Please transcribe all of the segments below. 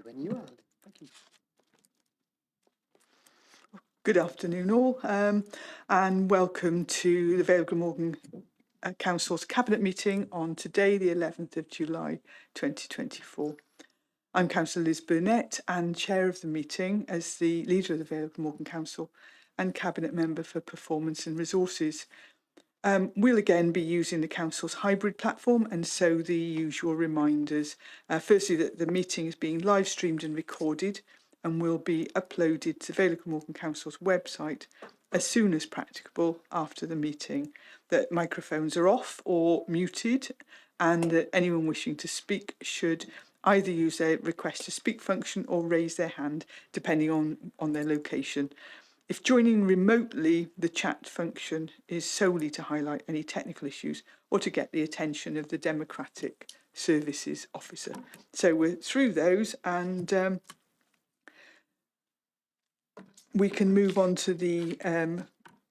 When you are. Thank you. Good afternoon all, and welcome to the Vale of Glamorgan Council's Cabinet meeting on today, the 11th of July 2024. I'm Councillor Liz Burnett and Chair of the meeting as the leader of the Vale of Glamorgan Council and Cabinet Member for Performance and Resources. We'll again be using the Council's hybrid platform, and so the usual reminders. Firstly, that the meeting is being live streamed and recorded and will be uploaded to Vale of Glamorgan Council's website as soon as practicable after the meeting. That microphones are off or muted, and that anyone wishing to speak should either use their request to speak function or raise their hand, depending on their location. If joining remotely, the chat function is solely to highlight any technical issues or to get the attention of the Democratic Services Officer. So we're through those, and we can move on to the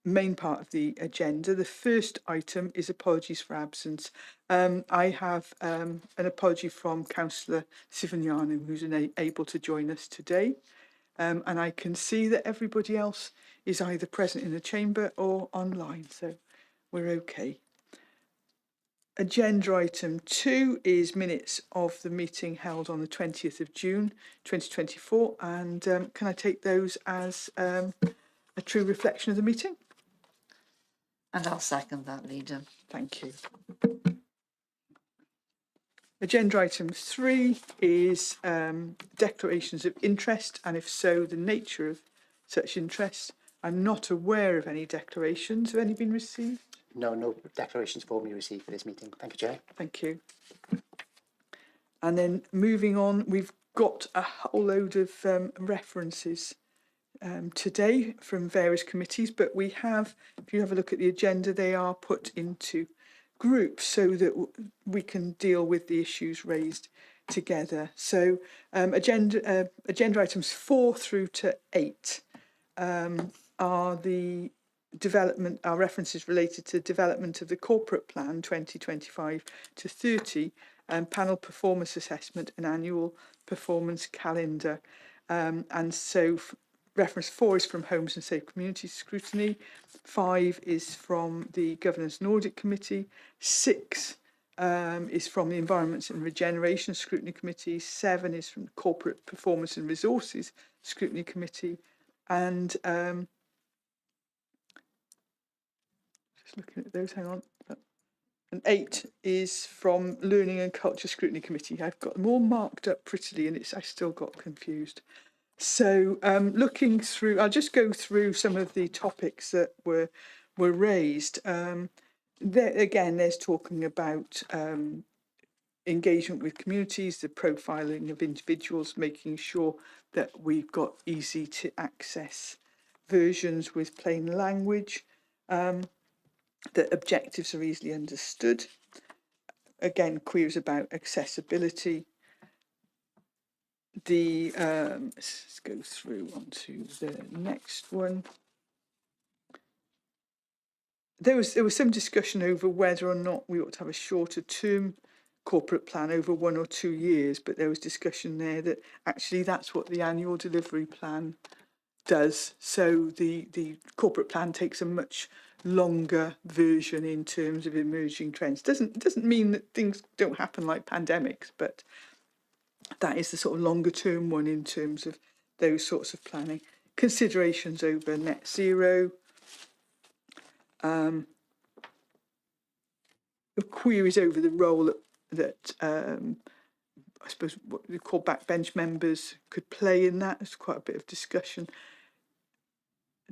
main part of the agenda. The first item is apologies for absence. I have an apology from Councillor Sivagnani, who's unable to join us today. And I can see that everybody else is either present in the chamber or online, so we're okay. Agenda item 2 is minutes of the meeting held on the 20th of June 2024, and can I take those as a true reflection of the meeting? And I'll second that, Leader. Thank you. Agenda item 3 is declarations of interest, and if so, the nature of such interest. I'm not aware of any declarations. Have any been received? No declarations formally received for this meeting. Thank you, Chair. Thank you. And then moving on, we've got a whole load of references today from various committees, but we have, if you have a look at the agenda, they are put into groups so that we can deal with the issues raised together. So agenda items 4 through to 8 are the development, are references related to development of the corporate plan 2025 to 30, panel performance assessment and annual performance calendar. And so reference 4 is from Homes and Safe Communities Scrutiny, 5 is from the Governance and Audit Committee, 6 is from the Environment and Regeneration Scrutiny Committee, 7 is from Corporate Performance and Resources Scrutiny Committee, and just looking at those, hang on. And 8 is from Learning and Culture Scrutiny Committee. I've got them all marked up prettily, and I still got confused. So looking through, I'll just go through some of the topics that were raised. Again, there's talking about engagement with communities, the profiling of individuals, making sure that we've got easy to access versions with plain language, that objectives are easily understood. Again, queries about accessibility. Let's go through onto the next one. There was some discussion over whether or not we ought to have a shorter term corporate plan over 1 or 2 years, but there was discussion there that actually that's what the annual delivery plan does. So the corporate plan takes a much longer version in terms of emerging trends. Doesn't mean that things don't happen like pandemics, but that is the sort of longer term one in terms of those sorts of planning. Considerations over net zero. Queries over the role that I suppose what we call backbench members could play in that. There's quite a bit of discussion.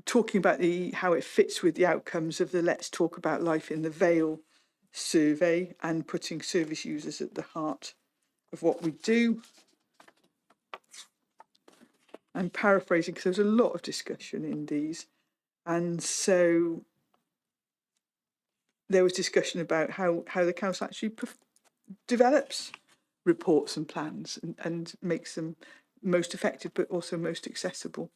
Talking about how it fits with the outcomes of the Let's Talk About Life in the Vale survey and putting service users at the heart of what we do. I'm paraphrasing because there's a lot of discussion in these. And so there was discussion about how the council actually develops reports and plans and makes them most effective but also most accessible,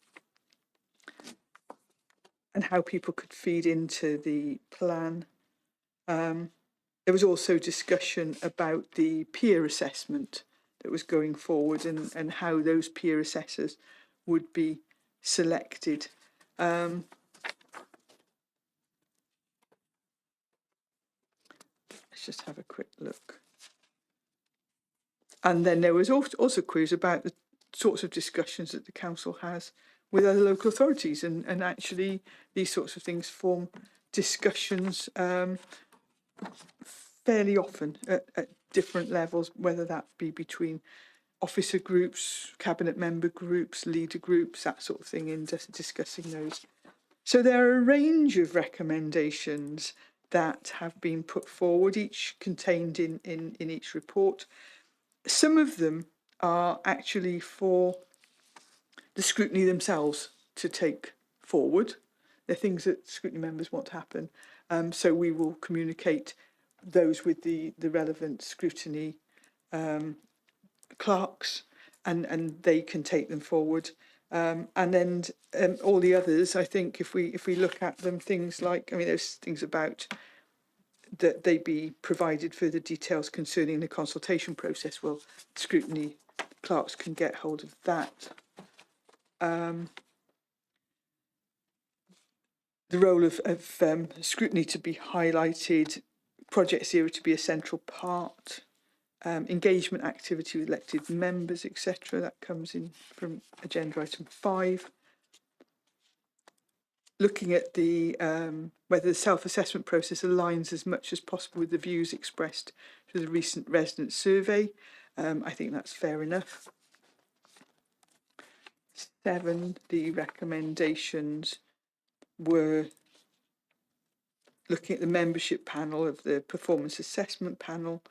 and how people could feed into the plan. There was also discussion about the peer assessment that was going forward, and how those peer assessors would be selected. Let's just have a quick look. And then there was also queries about the sorts of discussions that the council has with other local authorities, and actually these sorts of things form discussions fairly often at different levels, whether that be between officer groups, cabinet member groups, leader groups, that sort of thing, in discussing those. So there are a range of recommendations that have been put forward, each contained in each report. Some of them are actually for the scrutiny themselves to take forward. They're things that scrutiny members want to happen. So we will communicate those with the relevant scrutiny clerks, and they can take them forward. And then all the others, I think, if we look at them, things like, I mean, there's things about that they be provided further details concerning the consultation process. Well, scrutiny clerks can get hold of that. The role of scrutiny to be highlighted, Project Zero to be a central part, engagement activity with elected members, etc. That comes in from agenda item 5. Looking at the whether the self-assessment process aligns as much as possible with the views expressed through the recent resident survey. I think that's fair enough. 7, the recommendations were looking at the membership panel of the performance assessment panel,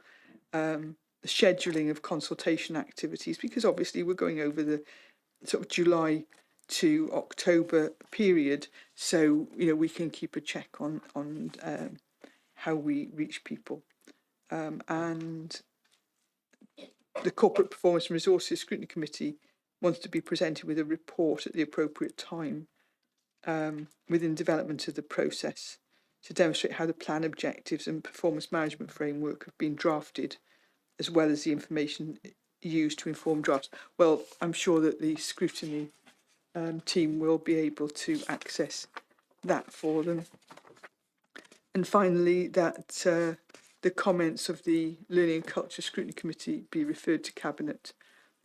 the scheduling of consultation activities, because obviously we're going over the sort of July to October period, so we can keep a check on how we reach people, and the Corporate Performance and Resources Scrutiny Committee wants to be presented with a report at the appropriate time within development of the process to demonstrate how the plan objectives and performance management framework have been drafted, as well as the information used to inform drafts. Well, I'm sure that the scrutiny team will be able to access that for them. And finally, that the comments of the Learning and Culture Scrutiny Committee be referred to Cabinet,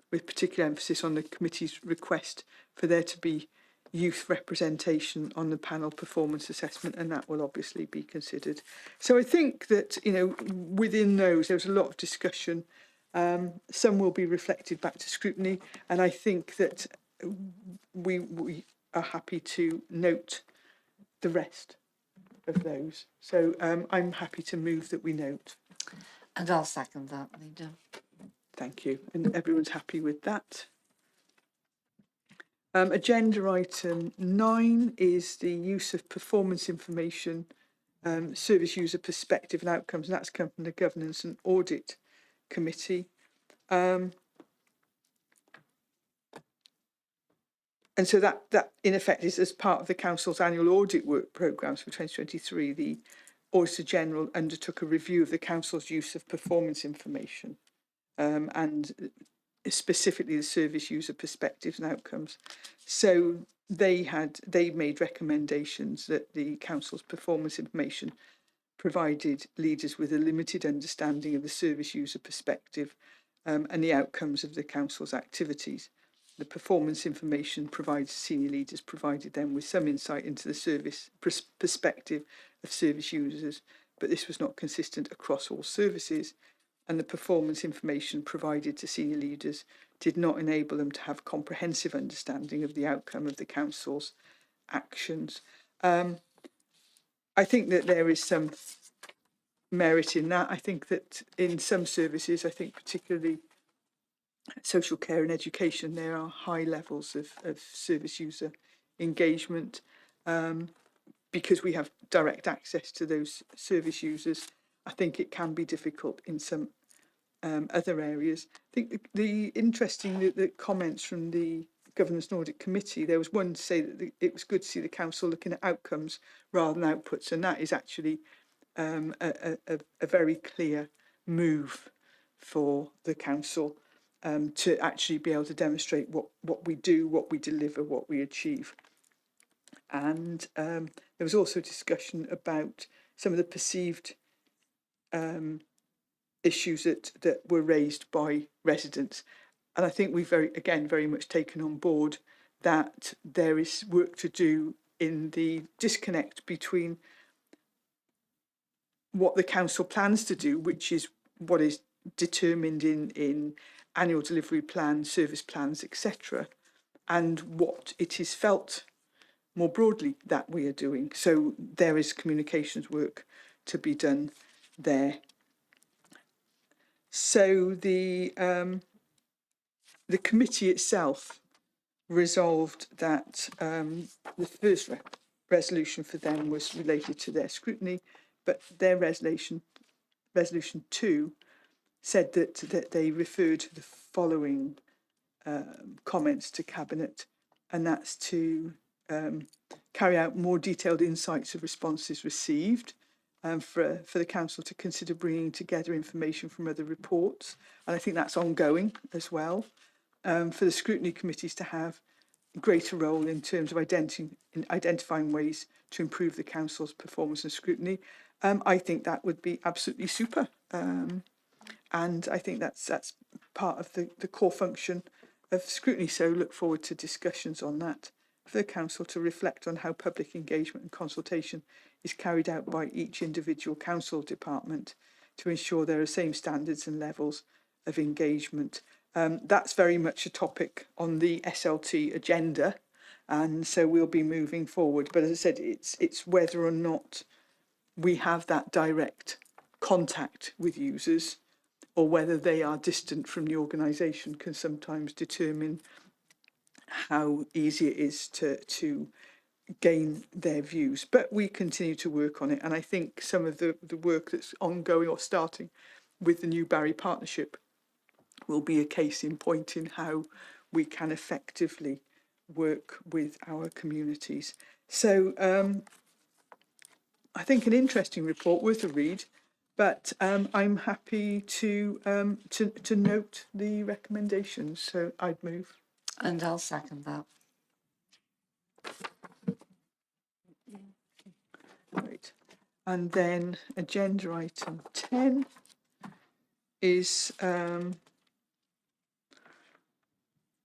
with particular emphasis on the committee's request for there to be youth representation on the panel performance assessment, and that will obviously be considered. So I think that, within those, there's a lot of discussion. Some will be reflected back to scrutiny, and I think that we are happy to note the rest of those. So I'm happy to move that we note. And I'll second that, Leader. Thank you. And everyone's happy with that. Agenda item 9 is the use of performance information, service user perspective and outcomes, and that's come from the Governance and Audit Committee. And so that in effect is as part of the Council's annual audit work programmes for 2023, the Auditor General undertook a review of the Council's use of performance information, and specifically the service user perspectives and outcomes. So they made recommendations that the Council's performance information provided leaders with a limited understanding of the service user perspective and the outcomes of the Council's activities. The performance information provides senior leaders provided them with some insight into the service perspective of service users, but this was not consistent across all services, and the performance information provided to senior leaders did not enable them to have comprehensive understanding of the outcome of the Council's actions. I think that there is some merit in that. I think that in some services, I think particularly social care and education, there are high levels of service user engagement because we have direct access to those service users. I think it can be difficult in some other areas. I think the interesting the comments from the Governance and Audit Committee, there was one to say that it was good to see the Council looking at outcomes rather than outputs, and that is actually a very clear move for the Council. to actually be able to demonstrate what we do, what we deliver, what we achieve. And there was also discussion about some of the perceived issues that were raised by residents. And I think we've very much taken on board that there is work to do in the disconnect between what the council plans to do, which is what is determined in annual delivery plans, service plans, etc., and what it is felt more broadly that we are doing. So there is communications work to be done there. So the committee itself resolved that the first resolution for them was related to their scrutiny, but their resolution 2 said that they referred the following comments to Cabinet, and that's to carry out more detailed insights of responses received, for the council to consider bringing together information from other reports, and I think that's ongoing as well. For the scrutiny committees to have a greater role in terms of identifying ways to improve the council's performance and scrutiny. I think that would be absolutely super, and I think that's part of the core function of scrutiny. So look forward to discussions on that for the council to reflect on how public engagement and consultation is carried out by each individual council department to ensure there are the same standards and levels of engagement. That's very much a topic on the SLT agenda, and so we'll be moving forward. But as I said, it's whether or not we have that direct contact with users, or whether they are distant from the organisation, can sometimes determine how easy it is to gain their views. But we continue to work on it, and I think some of the work that's ongoing or starting with the Newbury Partnership will be a case in point in how we can effectively work with our communities. So I think an interesting report, worth a read, but I'm happy to note the recommendations. So I'd move. And I'll second that. Right. And then agenda item 10 is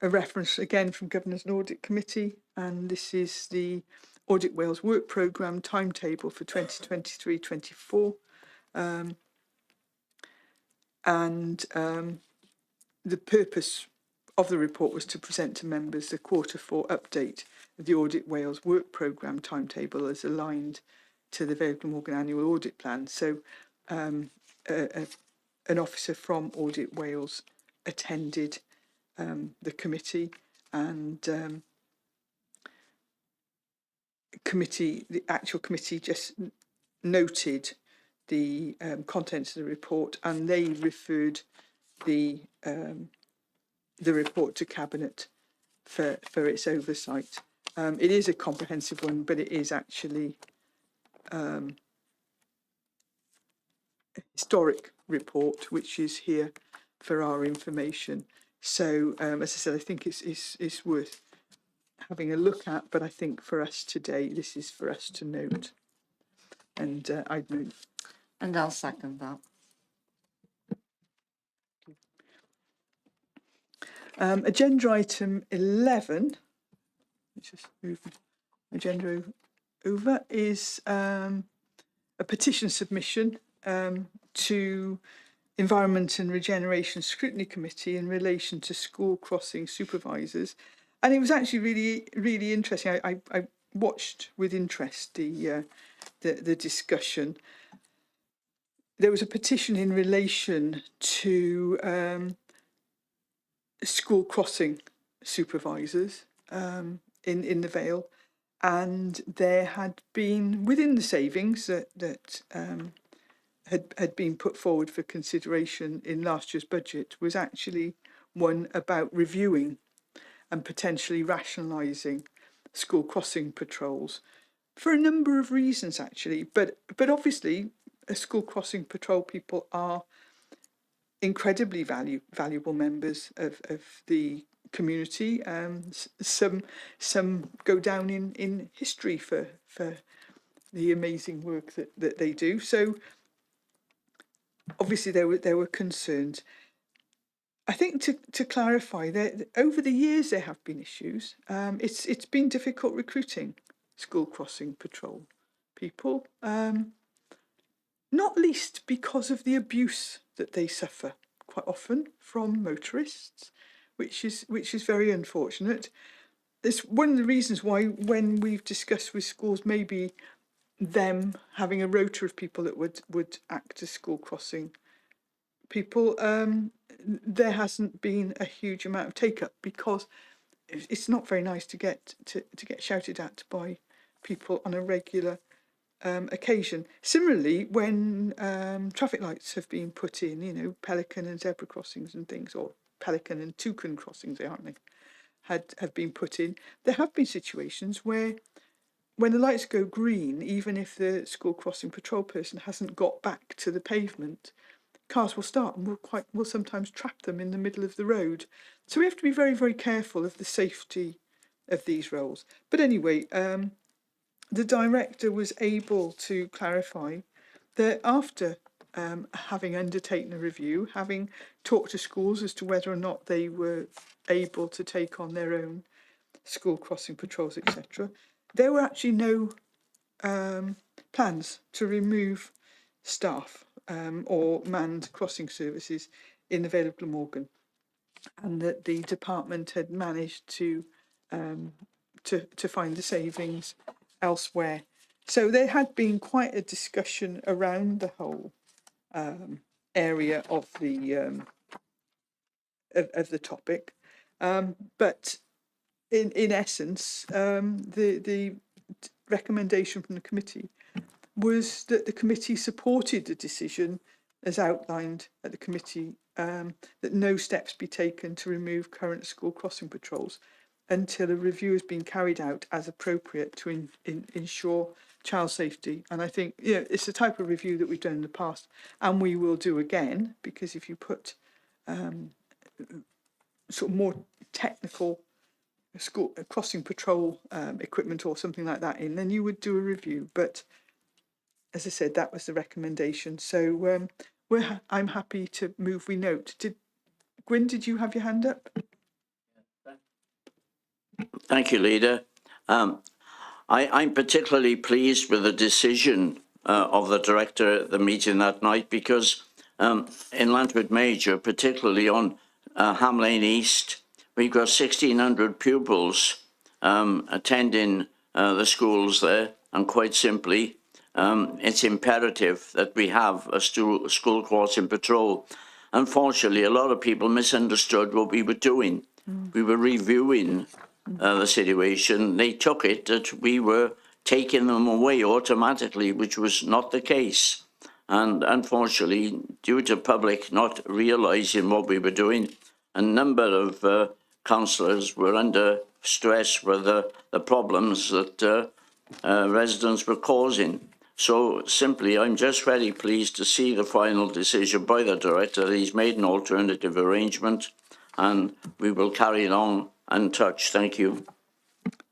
a reference again from Governance and Audit Committee, and this is the Audit Wales work programme timetable for 2023-24. The purpose of the report was to present to members the Q4 update of the Audit Wales work programme timetable as aligned to the Vale Glamorgan annual audit plan. So an officer from Audit Wales attended the committee, and the actual committee just noted the contents of the report, and they referred the report to Cabinet for its oversight. It is a comprehensive one, but it is actually a historic report, which is here for our information. So, as I said, I think it's worth having a look at, but I think for us today, this is for us to note. And I'd move. And I'll second that. Agenda item 11, let's just move agenda over, is a petition submission to Environment and Regeneration Scrutiny Committee in relation to school crossing supervisors. And it was actually really, really interesting. I watched with interest the discussion. There was a petition in relation to school crossing supervisors in the Vale, and there had been, within the savings that had been put forward for consideration in last year's budget, was actually one about reviewing and potentially rationalising school crossing patrols for a number of reasons, actually. But obviously, school crossing patrol people are incredibly valuable members of the community. Some go down in history for the amazing work that they do. So obviously there were concerns. I think to clarify that over the years there have been issues. It's been difficult recruiting school crossing patrol people, not least because of the abuse that they suffer quite often from motorists, which is very unfortunate. It's one of the reasons why when we've discussed with schools maybe them having a rota of people that would act as school crossing people, there hasn't been a huge amount of take up, because it's not very nice to get shouted at by people on a regular occasion. Similarly, when traffic lights have been put in, you know, pelican and zebra crossings and things, or pelican and toucan crossings, aren't they, have been put in, there have been situations where when the lights go green, even if the school crossing patrol person hasn't got back to the pavement, cars will start and will sometimes trap them in the middle of the road. So we have to be very, very careful of the safety of these roles. But anyway, the director was able to clarify that after having undertaken a review, having talked to schools as to whether or not they were able to take on their own school crossing patrols, etc., there were actually no plans to remove staff or manned crossing services in the Vale of Glamorgan, and that the department had managed to find the savings elsewhere. So there had been quite a discussion around the whole area of the topic, but in essence, the recommendation from the committee was that the committee supported the decision as outlined at the committee, that no steps be taken to remove current school crossing patrols until a review has been carried out as appropriate to ensure child safety. And I think, you know, it's the type of review that we've done in the past and we will do again, because if you put sort of more technical school crossing patrol equipment or something like that in, then you would do a review. But as I said, that was the recommendation. So I'm happy to move we note. Gwyn, did you have your hand up? Thank you, Leader. I'm particularly pleased with the decision of the director at the meeting that night, because in Lantwood Major, particularly on Ham Lane East, we've got 1,600 pupils attending the schools there, and quite simply, it's imperative that we have a school crossing patrol. Unfortunately, a lot of people misunderstood what we were doing. We were reviewing the situation. They took it that we were taking them away automatically, which was not the case. And unfortunately, due to public not realising what we were doing, a number of councillors were under stress with the problems that residents were causing. So simply, I'm just very pleased to see the final decision by the director that he's made an alternative arrangement, and we will carry it on and touch. Thank you.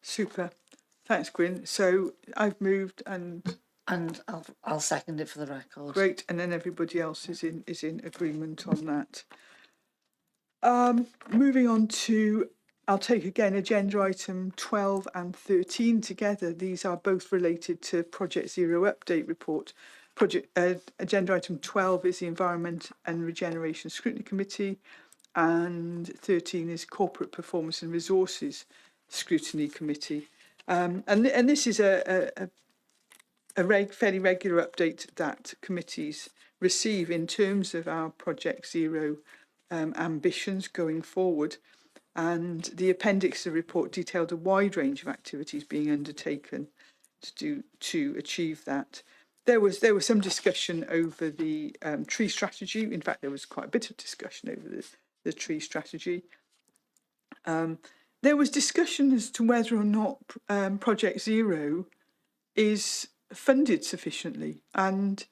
Super. Thanks, Gwyn. So I've moved and I'll second it for the record. great, and then everybody else is in agreement on that. Moving on to, I'll take again agenda item 12 and 13 together. These are both related to Project Zero update report. Agenda item 12 is the Environment and Regeneration Scrutiny Committee, and 13 is Corporate Performance and Resources Scrutiny Committee. And this is a fairly regular update that committees receive in terms of our Project Zero ambitions going forward. And the appendix of the report detailed a wide range of activities being undertaken to achieve that. There was some discussion over the tree strategy. In fact, there was quite a bit of discussion over the tree strategy. There was discussion as to whether or not Project Zero is funded sufficiently, and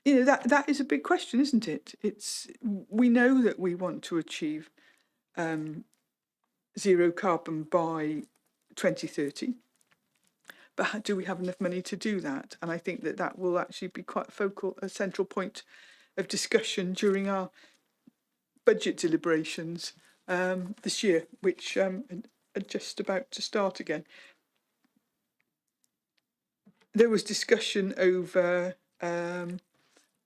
you know, that is a big question, isn't it? We know that we want to achieve zero carbon by 2030, but do we have enough money to do that? And I think that will actually be quite a central point of discussion during our budget deliberations this year, which are just about to start again. There was discussion over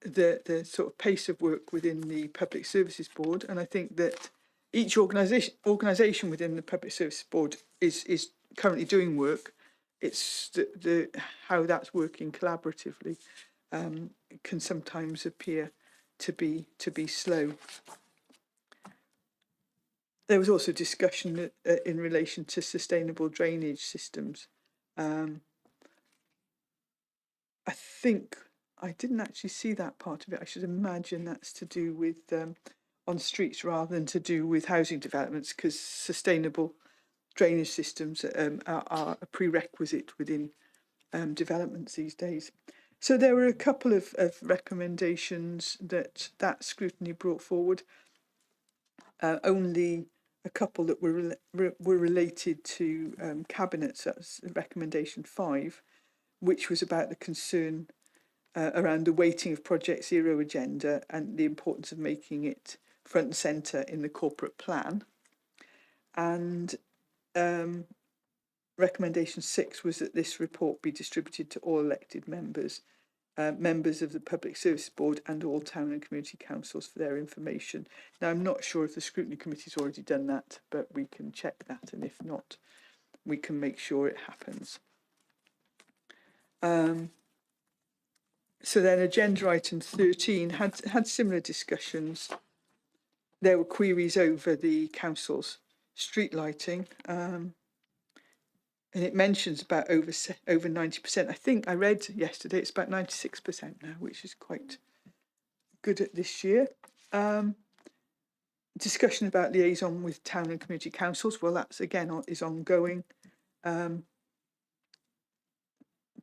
the sort of pace of work within the Public Services Board, and I think that each organisation within the Public Services Board is currently doing work. It's the how that's working collaboratively can sometimes appear to be slow. There was also discussion in relation to sustainable drainage systems. I think I didn't actually see that part of it. I should imagine that's to do with on streets rather than to do with housing developments, because sustainable drainage systems are a prerequisite within developments these days. So there were a couple of recommendations that scrutiny brought forward. Only a couple that were related to cabinets. That's recommendation 5, which was about the concern around the weighting of Project Zero agenda and the importance of making it front and centre in the corporate plan. And recommendation 6 was that this report be distributed to all elected members, members of the Public Service Board and all town and community councils for their information. Now, I'm not sure if the Scrutiny Committee's already done that, but we can check that, and if not, we can make sure it happens. So then agenda item 13 had similar discussions. There were queries over the council's street lighting, and it mentions about over 90%. I think I read yesterday it's about 96% now, which is quite good at this year. Discussion about liaison with town and community councils. Well, that's again is ongoing.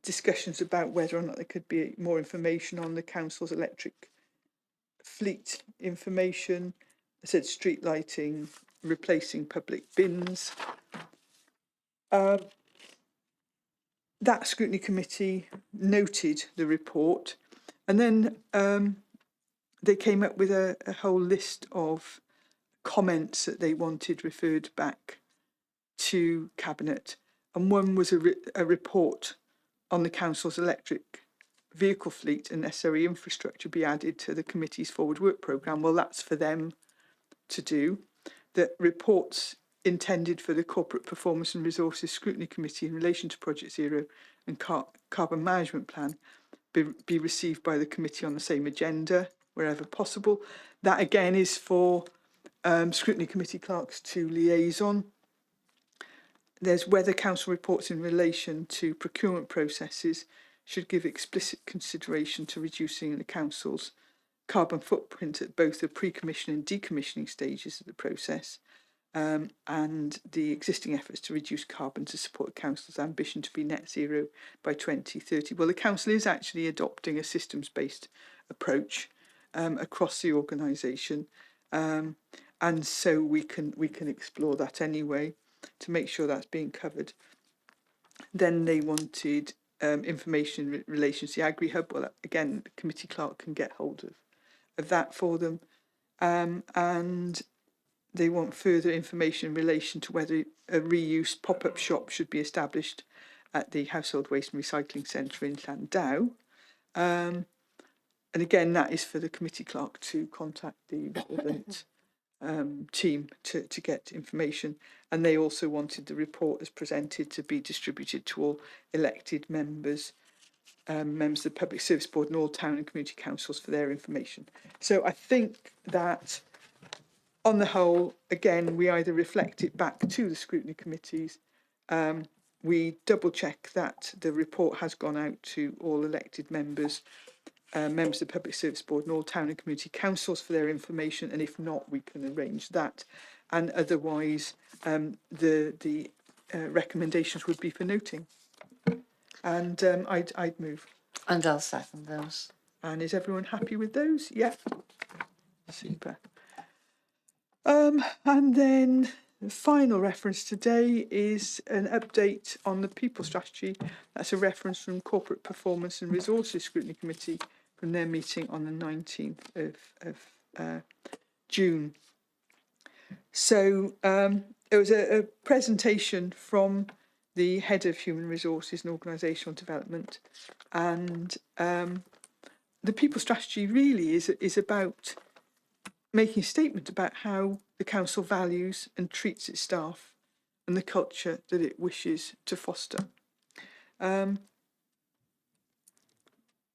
Discussions about whether or not there could be more information on the council's electric fleet information. I said street lighting, replacing public bins. That Scrutiny Committee noted the report, and then they came up with a whole list of comments that they wanted referred back to Cabinet, and one was a report on the council's electric vehicle fleet and necessary infrastructure be added to the committee's forward work programme. Well, that's for them to do. The reports intended for the Corporate Performance and Resources Scrutiny Committee in relation to Project Zero and Carbon Management Plan be received by the committee on the same agenda wherever possible. That again is for Scrutiny Committee clerks to liaison. There's whether council reports in relation to procurement processes should give explicit consideration to reducing the council's carbon footprint at both the pre-commissioning and decommissioning stages of the process, and the existing efforts to reduce carbon to support the council's ambition to be net zero by 2030. Well, the council is actually adopting a systems-based approach across the organisation, and so we can explore that anyway to make sure that's being covered. Then they wanted information in relation to the Agri-Hub. Well, again, the committee clerk can get hold of that for them. And they want further information in relation to whether a reuse pop-up shop should be established at the Household Waste and Recycling Centre in Llandow. And again, that is for the committee clerk to contact the relevant team to get information. And they also wanted the report as presented to be distributed to all elected members, members of the Public Service Board and all town and community councils for their information. So I think that on the whole, again, we either reflect it back to the scrutiny committees, we double check that the report has gone out to all elected members, members of the Public Service Board and all town and community councils for their information, and if not, we can arrange that. And otherwise, the recommendations would be for noting. And I'd move. And I'll second those. And is everyone happy with those? Yeah. Super. And then the final reference today is an update on the people strategy. That's a reference from Corporate Performance and Resources Scrutiny Committee from their meeting on the 19th of June. So it was a presentation from the Head of Human Resources and Organisational Development, and the people strategy really is about making a statement about how the council values and treats its staff and the culture that it wishes to foster.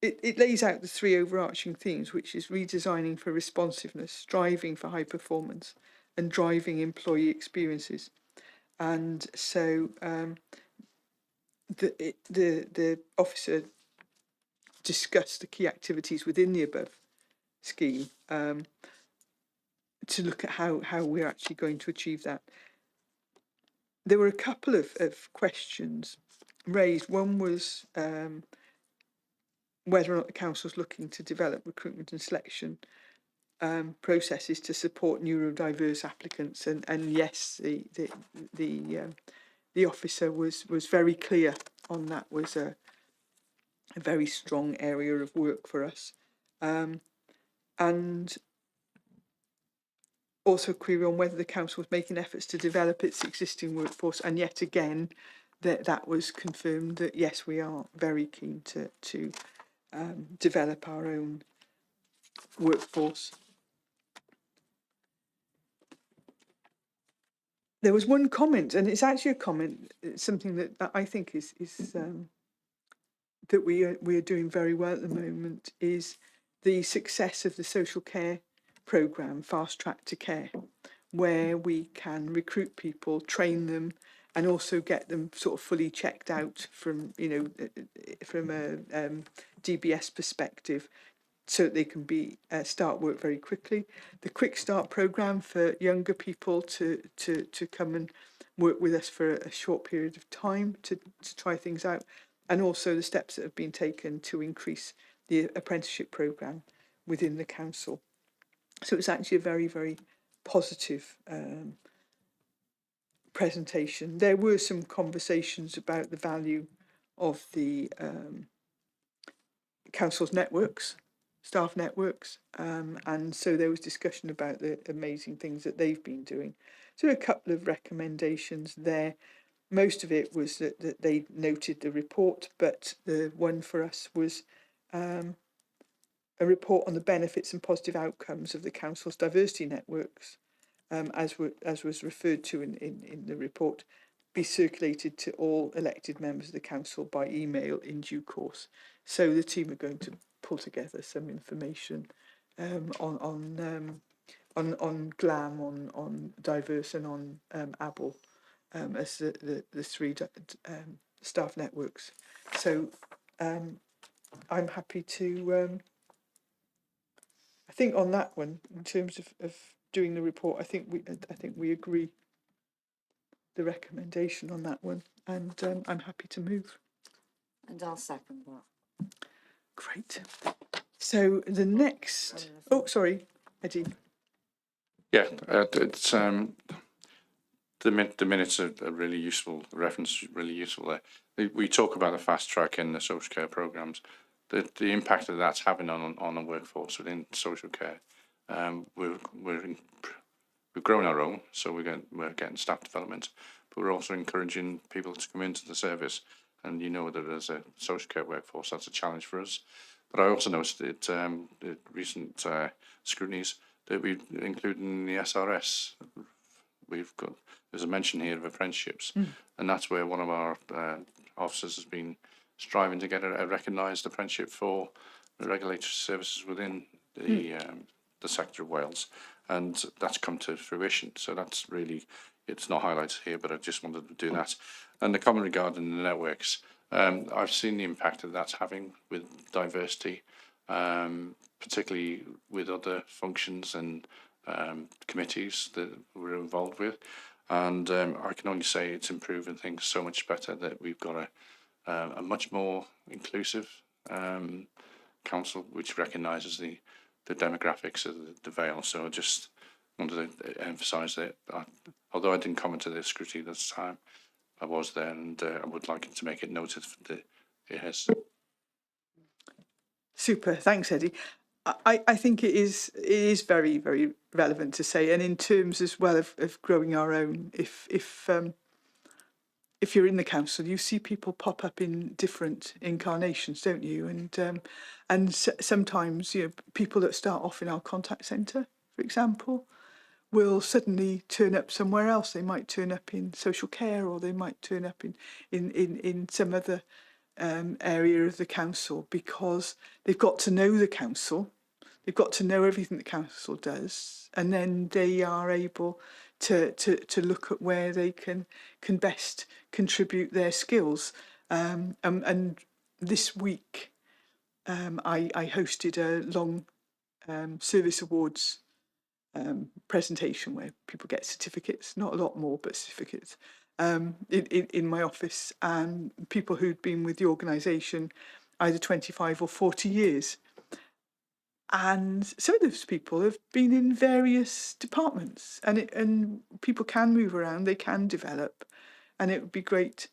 It lays out the three overarching themes, which is redesigning for responsiveness, striving for high performance, and driving employee experiences. And so the officer discussed the key activities within the above scheme to look at how we're actually going to achieve that. There were a couple of questions raised. One was whether or not the council's looking to develop recruitment and selection processes to support neurodiverse applicants, and yes, the officer was very clear on that. Was a very strong area of work for us, and also a query on whether the council was making efforts to develop its existing workforce, and yet again that was confirmed that yes, we are very keen to develop our own workforce. There was one comment, and it's actually a comment, it's something that I think is that we are doing very well at the moment, is the success of the social care programme, Fast Track to Care, where we can recruit people, train them, and also get them sort of fully checked out from, from a DBS perspective, so that they can start work very quickly. The Quick Start programme for younger people to come and work with us for a short period of time to try things out, and also the steps that have been taken to increase the apprenticeship programme within the council. So it's actually a very, very positive presentation. There were some conversations about the value of the council's networks, staff networks, and so there was discussion about the amazing things that they've been doing. So a couple of recommendations there. Most of it was that they noted the report, but the one for us was a report on the benefits and positive outcomes of the council's diversity networks, as was referred to in the report, be circulated to all elected members of the council by email in due course. So the team are going to pull together some information on GLAM, on Diverse, and on ABLE as the three staff networks. So I'm happy to. I think on that one, in terms of doing the report, I think we agree the recommendation on that one, and I'm happy to move. And I'll second that. Great. So the next. Oh, sorry, Eddie. Yeah, it's the minutes are really useful. The reference is really useful there. We talk about the fast track in the social care programs. The impact that that's having on the workforce within social care. We've grown our own, so we're getting staff development, but we're also encouraging people to come into the service. And you know that as a social care workforce, that's a challenge for us. But I also noticed that the recent scrutinies that we include in the SRS. There's a mention here of apprenticeships, and that's where one of our officers has been striving to get a recognised apprenticeship for the regulatory services within the sector of Wales, and that's come to fruition. So that's really, it's not highlighted here, but I just wanted to do that. And the comment regarding the networks, I've seen the impact that that's having with diversity, particularly with other functions and committees that we're involved with. And I can only say it's improving things so much better, that we've got a much more inclusive council which recognises the demographics of the Vale. So I just wanted to emphasise that although I didn't comment to the scrutiny this time, I was there, and I would like to make it noted for the yes. Super, thanks, Eddie. I think it is very, very relevant to say, and in terms as well of growing our own. If you're in the council, you see people pop up in different incarnations, don't you? And sometimes, you know, people that start off in our contact centre, for example, will suddenly turn up somewhere else. They might turn up in social care, or they might turn up in some other area of the council, because they've got to know the council, they've got to know everything the council does, and then they are able to look at where they can best contribute their skills. And this week I hosted a long service awards presentation where people get certificates, not a lot more, but certificates, in my office, and people who'd been with the organisation either 25 or 40 years. And some of those people have been in various departments, and people can move around, they can develop, and it would be great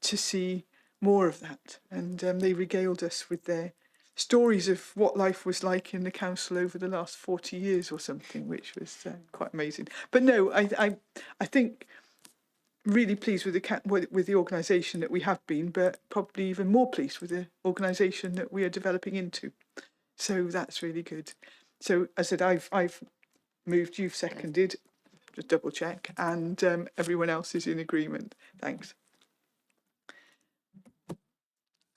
to see more of that. And they regaled us with their stories of what life was like in the council over the last 40 years or something, which was quite amazing. But no, I think really pleased with the organisation that we have been, but probably even more pleased with the organisation that we are developing into. So that's really good. So as I said, I've moved, you've seconded, just double check, and everyone else is in agreement. Thanks.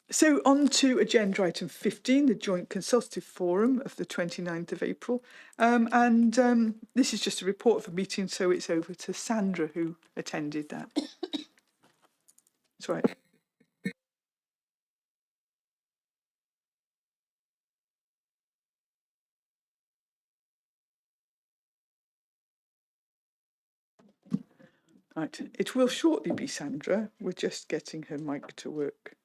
So on to agenda item 15, the Joint Consultative Forum of the 29th of April. This is just a report of a meeting, so it's over to Sandra, who attended that. That's right. Right, it will shortly be Sandra. We're just getting her mic to work.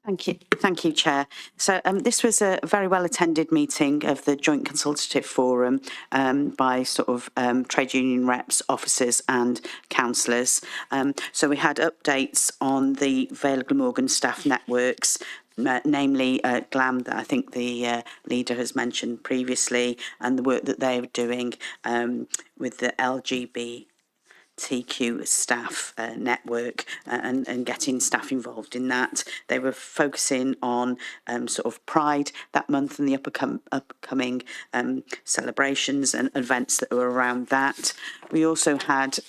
Thank you, Chair. So this was a very well attended meeting of the Joint Consultative Forum by sort of trade union reps, officers and councillors. So we had updates on the Vale of Glamorgan staff networks, namely GLAM, that I think the leader has mentioned previously, and the work that they were doing with the LGBTQ staff network and getting staff involved in that. They were focusing on sort of Pride that month and the upcoming celebrations and events that were around that. We also had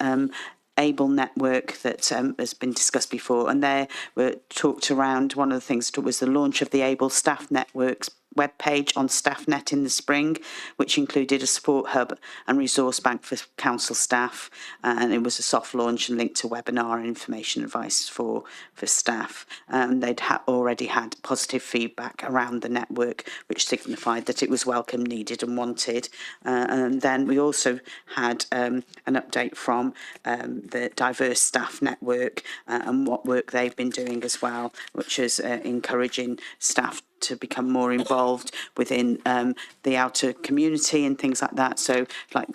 Able network that has been discussed before, and they were talked around. One of the things was the launch of the Able staff networks webpage on StaffNet in the spring, which included a support hub and resource bank for council staff, and it was a soft launch and linked to webinar and information advice for staff. They'd already had positive feedback around the network, which signified that it was welcome, needed and wanted. And then we also had an update from the diverse staff network and what work they've been doing as well, which is encouraging staff to become more involved within the outer community and things like that. So like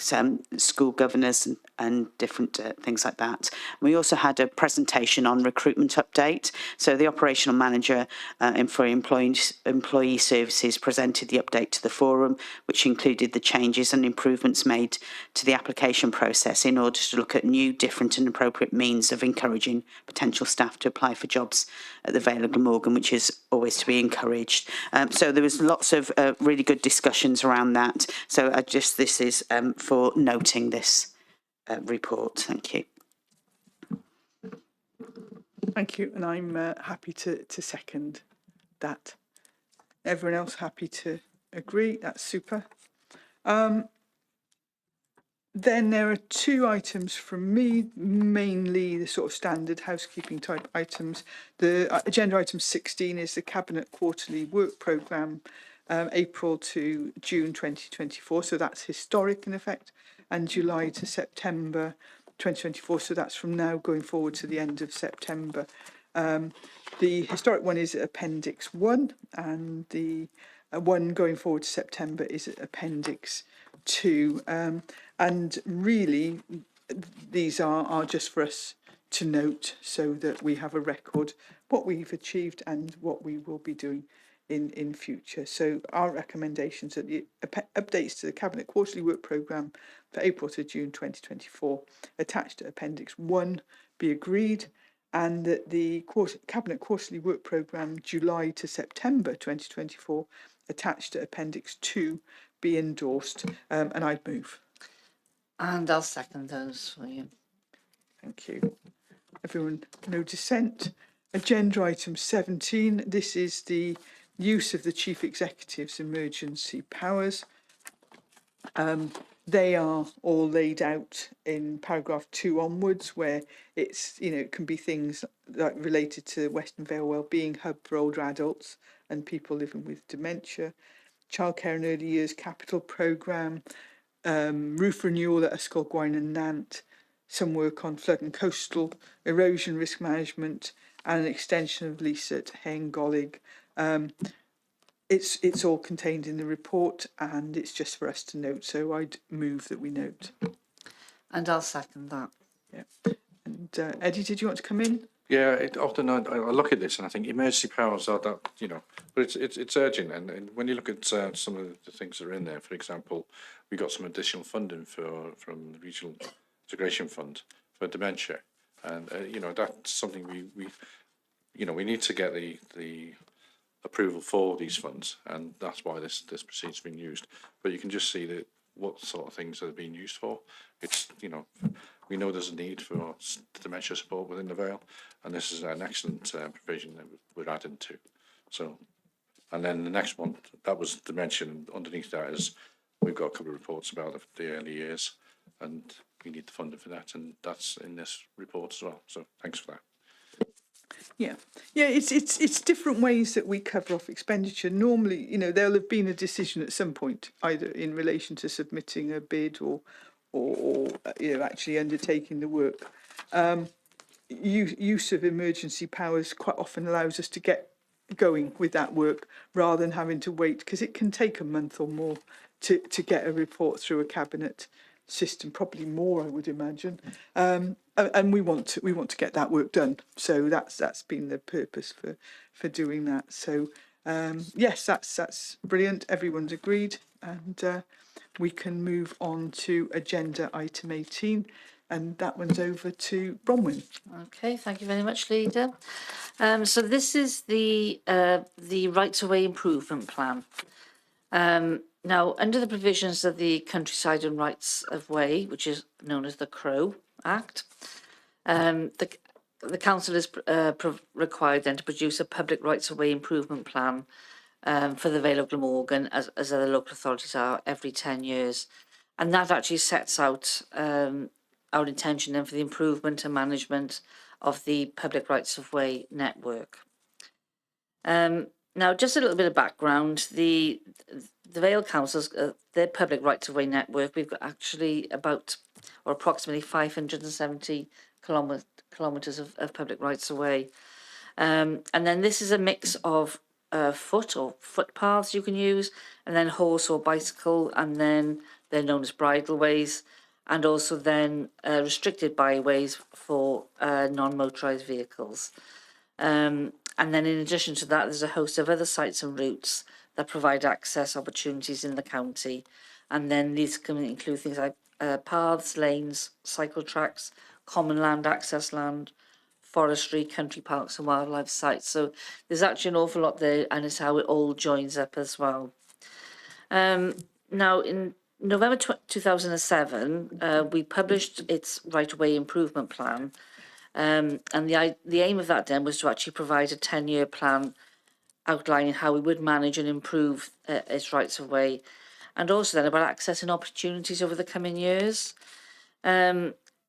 school governors and different things like that. We also had a presentation on recruitment update. So the operational manager for employee services presented the update to the forum, which included the changes and improvements made to the application process in order to look at new, different and appropriate means of encouraging potential staff to apply for jobs at the Vale of Glamorgan, which is always to be encouraged. So there was lots of really good discussions around that. So this is for noting this report. Thank you. Thank you, and I'm happy to second that. Everyone else happy to agree? That's super. Then there are two items from me, mainly the sort of standard housekeeping type items. The agenda item 16 is the Cabinet Quarterly Work Programme, April to June 2024. So that's historic in effect, and July to September 2024, so that's from now going forward to the end of September. The historic one is Appendix 1, and the one going forward to September is Appendix 2. And really, these are just for us to note so that we have a record what we've achieved and what we will be doing in future. So our recommendations are the updates to the Cabinet Quarterly Work Programme for April to June 2024 attached to Appendix 1 be agreed, and that the Cabinet Quarterly Work Programme July to September 2024 attached to Appendix 2 be endorsed, and I'd move. And I'll second those for you. Thank you. Everyone, no dissent. Agenda item 17, this is the use of the Chief Executive's emergency powers. They are all laid out in paragraph 2 onwards, where it's, it can be things like related to Western Vale Wellbeing Hub for older adults and people living with dementia, childcare and early years capital programme, roof renewal at Ysgol and Nant, some work on flood and coastal erosion risk management, and an extension of lease at Hen Golig. It's all contained in the report, and it's just for us to note. So I'd move that we note. And I'll second that. Yeah. And Eddie, did you want to come in? Yeah, often I look at this and I think emergency powers are that, but it's urgent. And when you look at some of the things that are in there, for example, we got some additional funding from the Regional Integration Fund for dementia, and that's something we need to get the approval for these funds, and that's why this proceed's been used. But you can just see that what sort of things are being used for. It's we know there's a need for dementia support within the Vale, and this is an excellent provision that we're adding to. So, and then the next one that was dementia, and underneath that is we've got a couple of reports about the early years, and we need the funding for that, and that's in this report as well. So thanks for that. Yeah, it's different ways that we cover off expenditure. Normally, there'll have been a decision at some point, either in relation to submitting a bid or actually undertaking the work. Use of emergency powers quite often allows us to get going with that work rather than having to wait, because it can take a month or more to get a report through a cabinet system, probably more, I would imagine. And we want to get that work done. So that's been the purpose for doing that. So yes, that's brilliant. Everyone's agreed, and we can move on to agenda item 18, and that one's over to Bronwyn. Okay, thank you very much, Leader. So this is the Rights of Way improvement plan. Now, under the provisions of the Countryside and Rights of Way, which is known as the CROW Act, the council is required then to produce a public rights of way improvement plan for the Vale of Glamorgan, as other local authorities are, every 10 years. And that actually sets out our intention then for the improvement and management of the public rights of way network. Now, just a little bit of background. The Vale Council's, their public rights of way network, we've got actually approximately 570 kilometres of public rights of way. And then this is a mix of footpaths you can use, and then horse or bicycle, and then they're known as bridleways, and also then restricted byways for non-motorised vehicles. And then in addition to that, there's a host of other sites and routes that provide access opportunities in the county. And then these can include things like paths, lanes, cycle tracks, common land, access land, forestry, country parks and wildlife sites. So there's actually an awful lot there, and it's how it all joins up as well. Now, in November 2007, we published its right-of-way improvement plan. And the aim of that then was to actually provide a 10-year plan outlining how we would manage and improve its rights of way, and also then about access and opportunities over the coming years.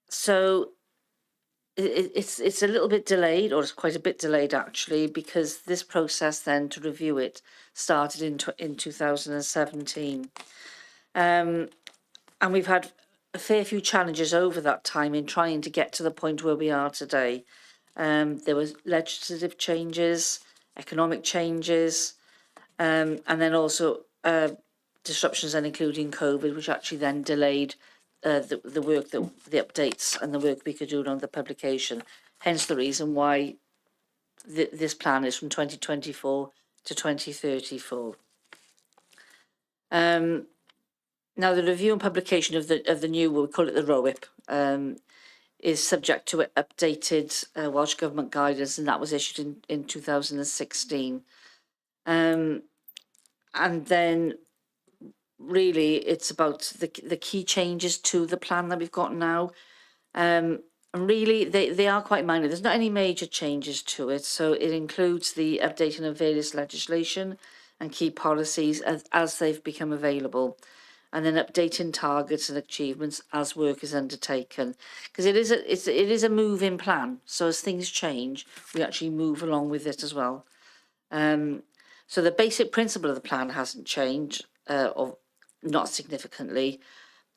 So it's a little bit delayed, or it's quite a bit delayed actually, because this process then to review it started in 2017. And we've had a fair few challenges over that time in trying to get to the point where we are today. There was legislative changes, economic changes, and then also disruptions, and including COVID, which actually then delayed the work, the updates and the work we could do on the publication. Hence the reason why this plan is from 2024 to 2034. Now, the review and publication of the new, we call it the ROIP, is subject to updated Welsh Government guidance, and that was issued in 2016. And then really it's about the key changes to the plan that we've got now. And really they are quite minor. There's not any major changes to it. So it includes the updating of various legislation and key policies as they've become available, and then updating targets and achievements as work is undertaken. Because it is a moving plan. So as things change, we actually move along with it as well. So the basic principle of the plan hasn't changed, or not significantly.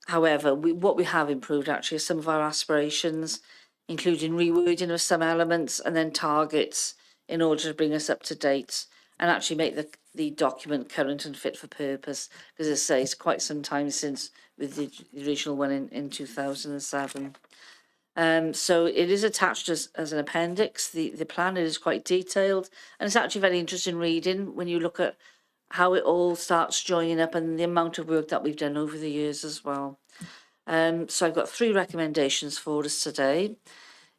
However, what we have improved actually is some of our aspirations, including rewording of some elements and then targets in order to bring us up to date and actually make the document current and fit for purpose. Because as I say, it's quite some time since with the original one in 2007. So it is attached as an appendix. The plan is quite detailed, and it's actually very interesting reading when you look at how it all starts joining up and the amount of work that we've done over the years as well. So I've got 3 recommendations for us today.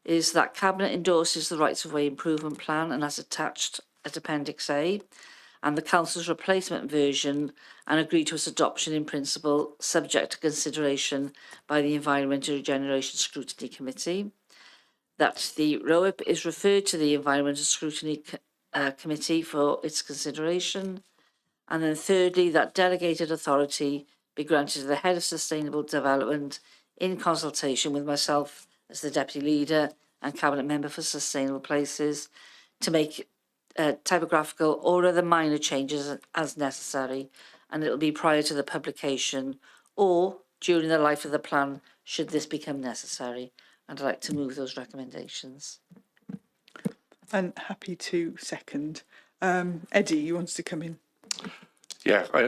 Is that Cabinet endorses the Rights of Way Improvement Plan and as attached at Appendix A, and the Council's replacement version, and agree to its adoption in principle, subject to consideration by the Environment and Regeneration Scrutiny Committee. That the ROIP is referred to the Environment and Scrutiny Committee for its consideration. And then thirdly, that delegated authority be granted to the Head of Sustainable Development in consultation with myself as the Deputy Leader and Cabinet Member for Sustainable Places to make typographical or other minor changes as necessary, and it'll be prior to the publication or during the life of the plan should this become necessary. And I'd like to move those recommendations. And happy to second. Eddie, you want to come in? Yeah, I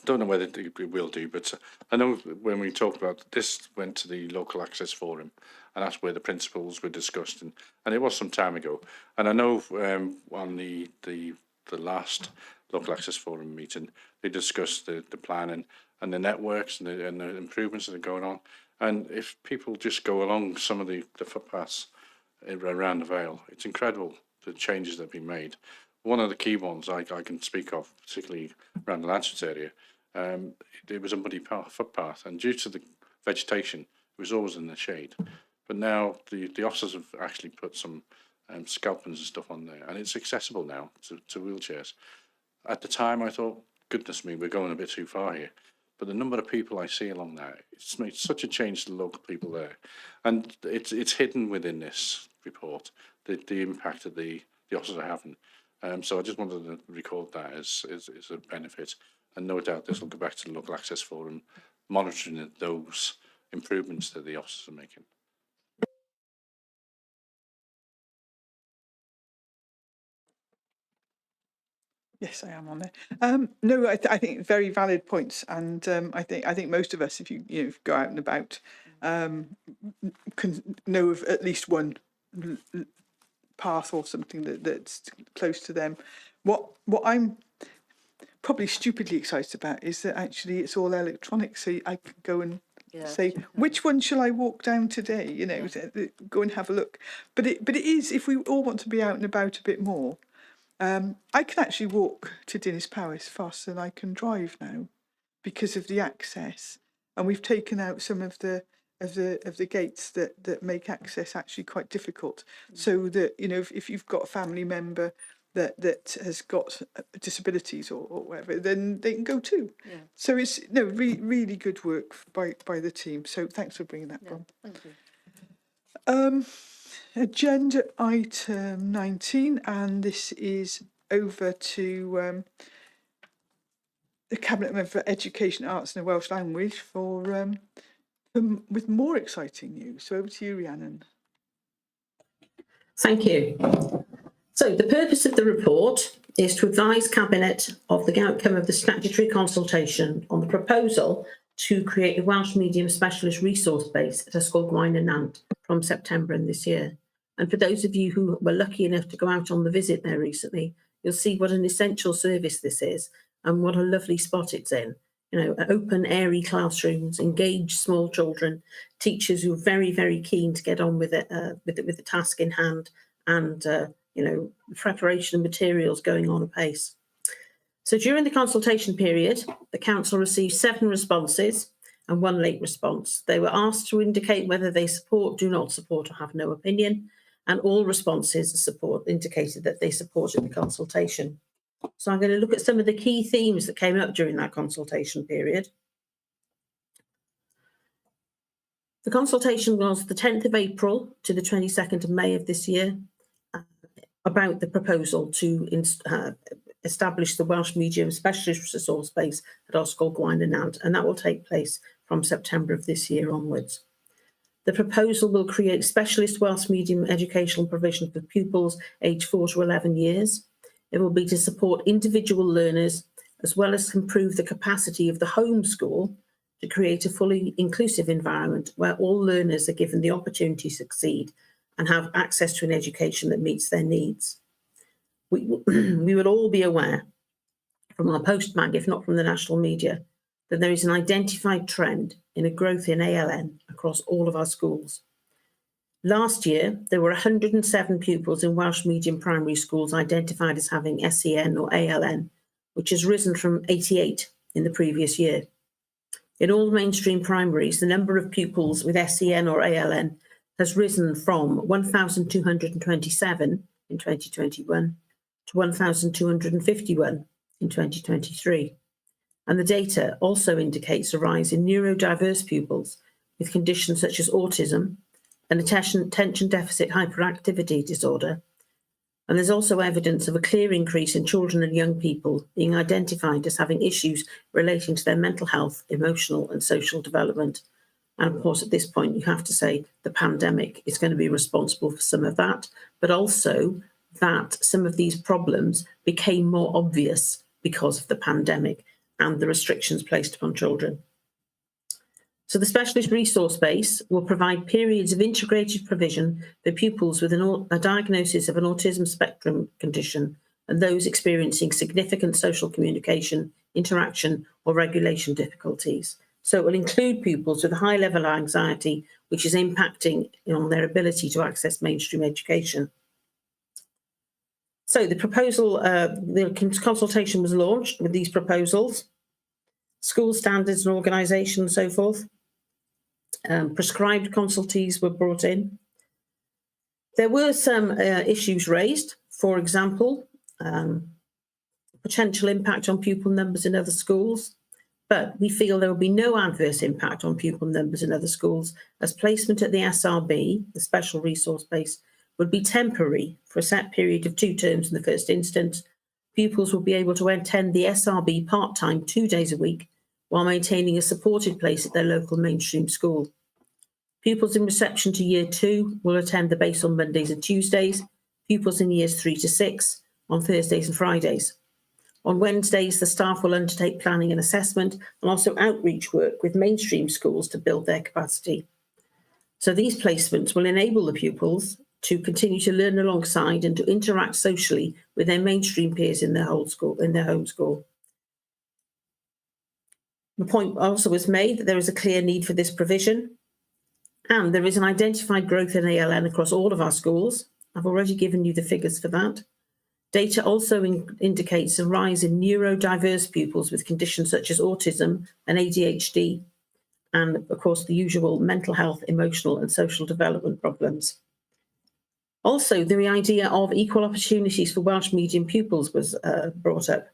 don't know whether it will do, but I know when we talked about this, went to the local access forum, and that's where the principles were discussed, and it was some time ago. And I know on the last local access forum meeting, they discussed the plan and the networks and the improvements that are going on. And if people just go along some of the footpaths around the Vale, it's incredible the changes that have been made. One of the key ones I can speak of, particularly around the Lancers area, it was a muddy footpath, and due to the vegetation, it was always in the shade. But now the officers have actually put some scalpings and stuff on there, and it's accessible now to wheelchairs. At the time, I thought, goodness me, we're going a bit too far here. But the number of people I see along there, it's made such a change to the local people there. And it's hidden within this report, the impact that the officers are having. So I just wanted to record that as a benefit. And no doubt this will go back to the local access forum, monitoring those improvements that the officers are making. Yes, I am on there. No, I think very valid points, and I think most of us, if you go out and about, can know of at least one path or something that's close to them. What I'm probably stupidly excited about is that actually it's all electronic, so I can go and say which one shall I walk down today. Go and have a look. But it is, if we all want to be out and about a bit more. I can actually walk to Dinas Powys faster than I can drive now because of the access, and we've taken out some of the gates that make access actually quite difficult. So that if you've got a family member that has got disabilities or whatever, then they can go too. Yeah. So it's really good work by the team. So thanks for bringing that, Bron. Thank you. Agenda item 19, and this is over to the Cabinet Member for Education, Arts and the Welsh Language with more exciting news. So over to you, Rhiannon. Thank you. So the purpose of the report is to advise Cabinet of the outcome of the statutory consultation on the proposal to create a Welsh Medium Specialist Resource Base at Ysgol Gwaun y Nant from September in this year. And for those of you who were lucky enough to go out on the visit there recently, you'll see what an essential service this is and what a lovely spot it's in. You know, open, airy classrooms, engaged small children, teachers who are very, very keen to get on with it, with the task in hand, and you know, preparation of materials going on apace. So during the consultation period, the council received 7 responses and 1 late response. They were asked to indicate whether they support, do not support, or have no opinion, and all responses indicated that they supported the consultation. So I'm going to look at some of the key themes that came up during that consultation period. The consultation was the 10th of April to the 22nd of May of this year about the proposal to establish the Welsh Medium Specialist Resource Base at Ysgol Gwaun y Nant, and that will take place from September of this year onwards. The proposal will create specialist Welsh medium educational provision for pupils aged 4 to 11 years. It will be to support individual learners, as well as improve the capacity of the home school to create a fully inclusive environment where all learners are given the opportunity to succeed and have access to an education that meets their needs. We will all be aware from our postmag, if not from the national media, that there is an identified trend in a growth in ALN across all of our schools. Last year, there were 107 pupils in Welsh medium primary schools identified as having SEN or ALN, which has risen from 88 in the previous year. In all mainstream primaries, the number of pupils with SEN or ALN has risen from 1,227 in 2021 to 1,251 in 2023. And the data also indicates a rise in neurodiverse pupils with conditions such as autism and attention deficit hyperactivity disorder. And there's also evidence of a clear increase in children and young people being identified as having issues relating to their mental health, emotional and social development. And of course, at this point, you have to say the pandemic is going to be responsible for some of that, but also that some of these problems became more obvious because of the pandemic and the restrictions placed upon children. So the Specialist Resource Base will provide periods of integrated provision for pupils with a diagnosis of an autism spectrum condition and those experiencing significant social communication, interaction or regulation difficulties. So it will include pupils with a high level of anxiety, which is impacting on their ability to access mainstream education. So the proposal, the consultation was launched with these proposals, school standards and organisation and so forth. Prescribed consultees were brought in. There were some issues raised, for example, potential impact on pupil numbers in other schools, but we feel there will be no adverse impact on pupil numbers in other schools as placement at the SRB, the Special Resource Base, would be temporary for a set period of 2 terms in the first instance. Pupils will be able to attend the SRB part-time 2 days a week while maintaining a supported place at their local mainstream school. Pupils in reception to Year 2 will attend the base on Mondays and Tuesdays, pupils in Years 3 to 6 on Thursdays and Fridays. On Wednesdays, the staff will undertake planning and assessment and also outreach work with mainstream schools to build their capacity. So these placements will enable the pupils to continue to learn alongside and to interact socially with their mainstream peers in their home school. The point also was made that there is a clear need for this provision, and there is an identified growth in ALN across all of our schools. I've already given you the figures for that. Data also indicates a rise in neurodiverse pupils with conditions such as autism and ADHD, and of course the usual mental health, emotional and social development problems. Also, the idea of equal opportunities for Welsh medium pupils was brought up.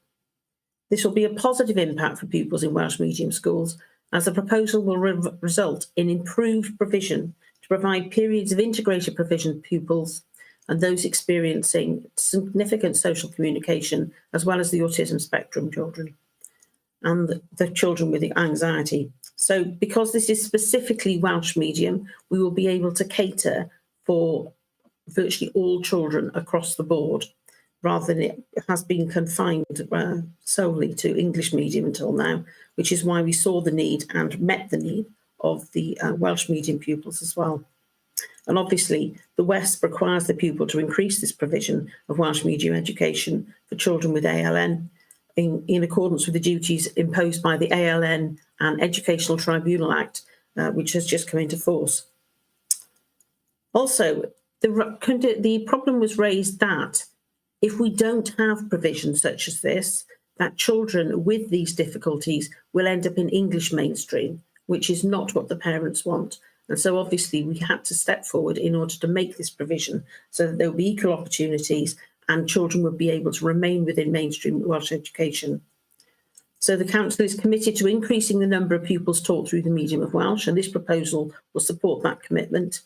This will be a positive impact for pupils in Welsh medium schools, as the proposal will result in improved provision to provide periods of integrated provision for pupils and those experiencing significant social communication, as well as the autism spectrum children. and the children with anxiety. So because this is specifically Welsh medium, we will be able to cater for virtually all children across the board, rather than it has been confined solely to English medium until now, which is why we saw the need and met the need of the Welsh medium pupils as well. And obviously, the WESP requires the pupil to increase this provision of Welsh medium education for children with ALN in accordance with the duties imposed by the ALN and Educational Tribunal Act, which has just come into force. Also, the problem was raised that if we don't have provisions such as this, that children with these difficulties will end up in English mainstream, which is not what the parents want. And so obviously we had to step forward in order to make this provision so that there will be equal opportunities and children would be able to remain within mainstream Welsh education. So the Council is committed to increasing the number of pupils taught through the medium of Welsh, and this proposal will support that commitment.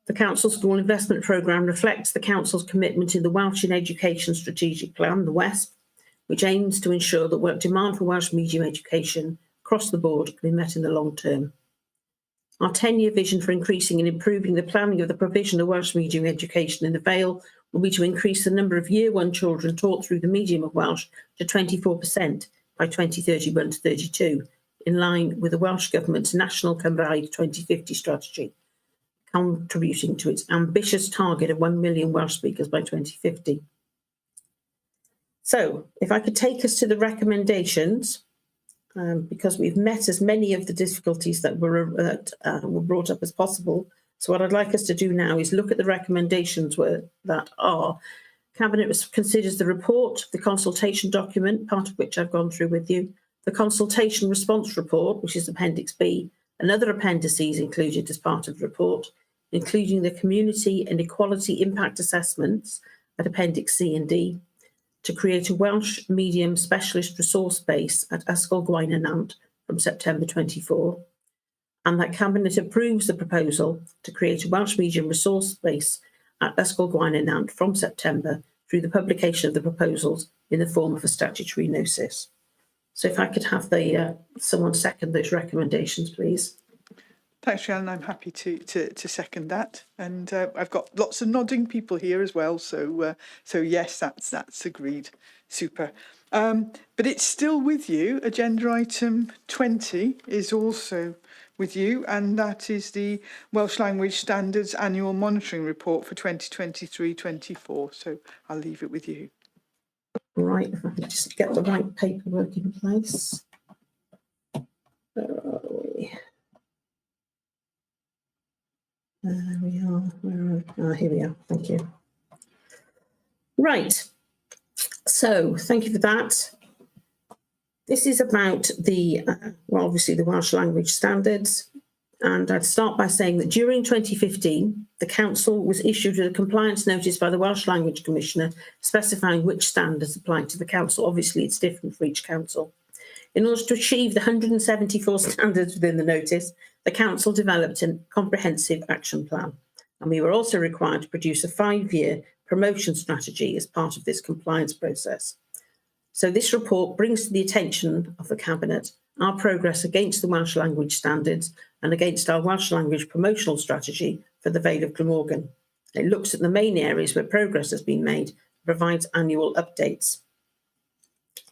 The Council School Investment Programme reflects the Council's commitment in the Welsh in Education Strategic Plan, the WESP, which aims to ensure that demand for Welsh medium education across the board can be met in the long term. Our 10-year vision for increasing and improving the planning of the provision of Welsh medium education in the Vale will be to increase the number of Year 1 children taught through the medium of Welsh to 24% by 2031-32, in line with the Welsh Government's National Cymraeg 2050 strategy, contributing to its ambitious target of 1 million Welsh speakers by 2050. So, if I could take us to the recommendations, because we've met as many of the difficulties that were brought up as possible. So what I'd like us to do now is look at the recommendations that are. Cabinet considers the report, the consultation document, part of which I've gone through with you, the consultation response report, which is Appendix B, and other appendices included as part of the report, including the community and equality impact assessments at Appendix C and D, to create a Welsh medium specialist resource base at Ysgol Gwaun Nant from September 24, and that Cabinet approves the proposal to create a Welsh medium resource base at Ysgol Gwaun Nant from September through the publication of the proposals in the form of a statutory notice. So if I could have someone second those recommendations, please. Thanks, Rhiannon. I'm happy to second that, and I've got lots of nodding people here as well. So yes, that's agreed. Super. But it's still with you. Agenda item 20 is also with you, and that is the Welsh Language Standards Annual Monitoring Report for 2023-24. So I'll leave it with you. Right, if I can just get the right paperwork in place. Where are we? There we are. Here we are. Thank you. Right. So thank you for that. This is about obviously the Welsh language standards. And I'd start by saying that during 2015, the Council was issued with a compliance notice by the Welsh Language Commissioner specifying which standards apply to the Council. Obviously, it's different for each Council. In order to achieve the 174 standards within the notice, the Council developed a comprehensive action plan. And we were also required to produce a 5-year promotion strategy as part of this compliance process. So this report brings to the attention of the Cabinet our progress against the Welsh language standards and against our Welsh language promotional strategy for the Vale of Glamorgan. It looks at the main areas where progress has been made and provides annual updates.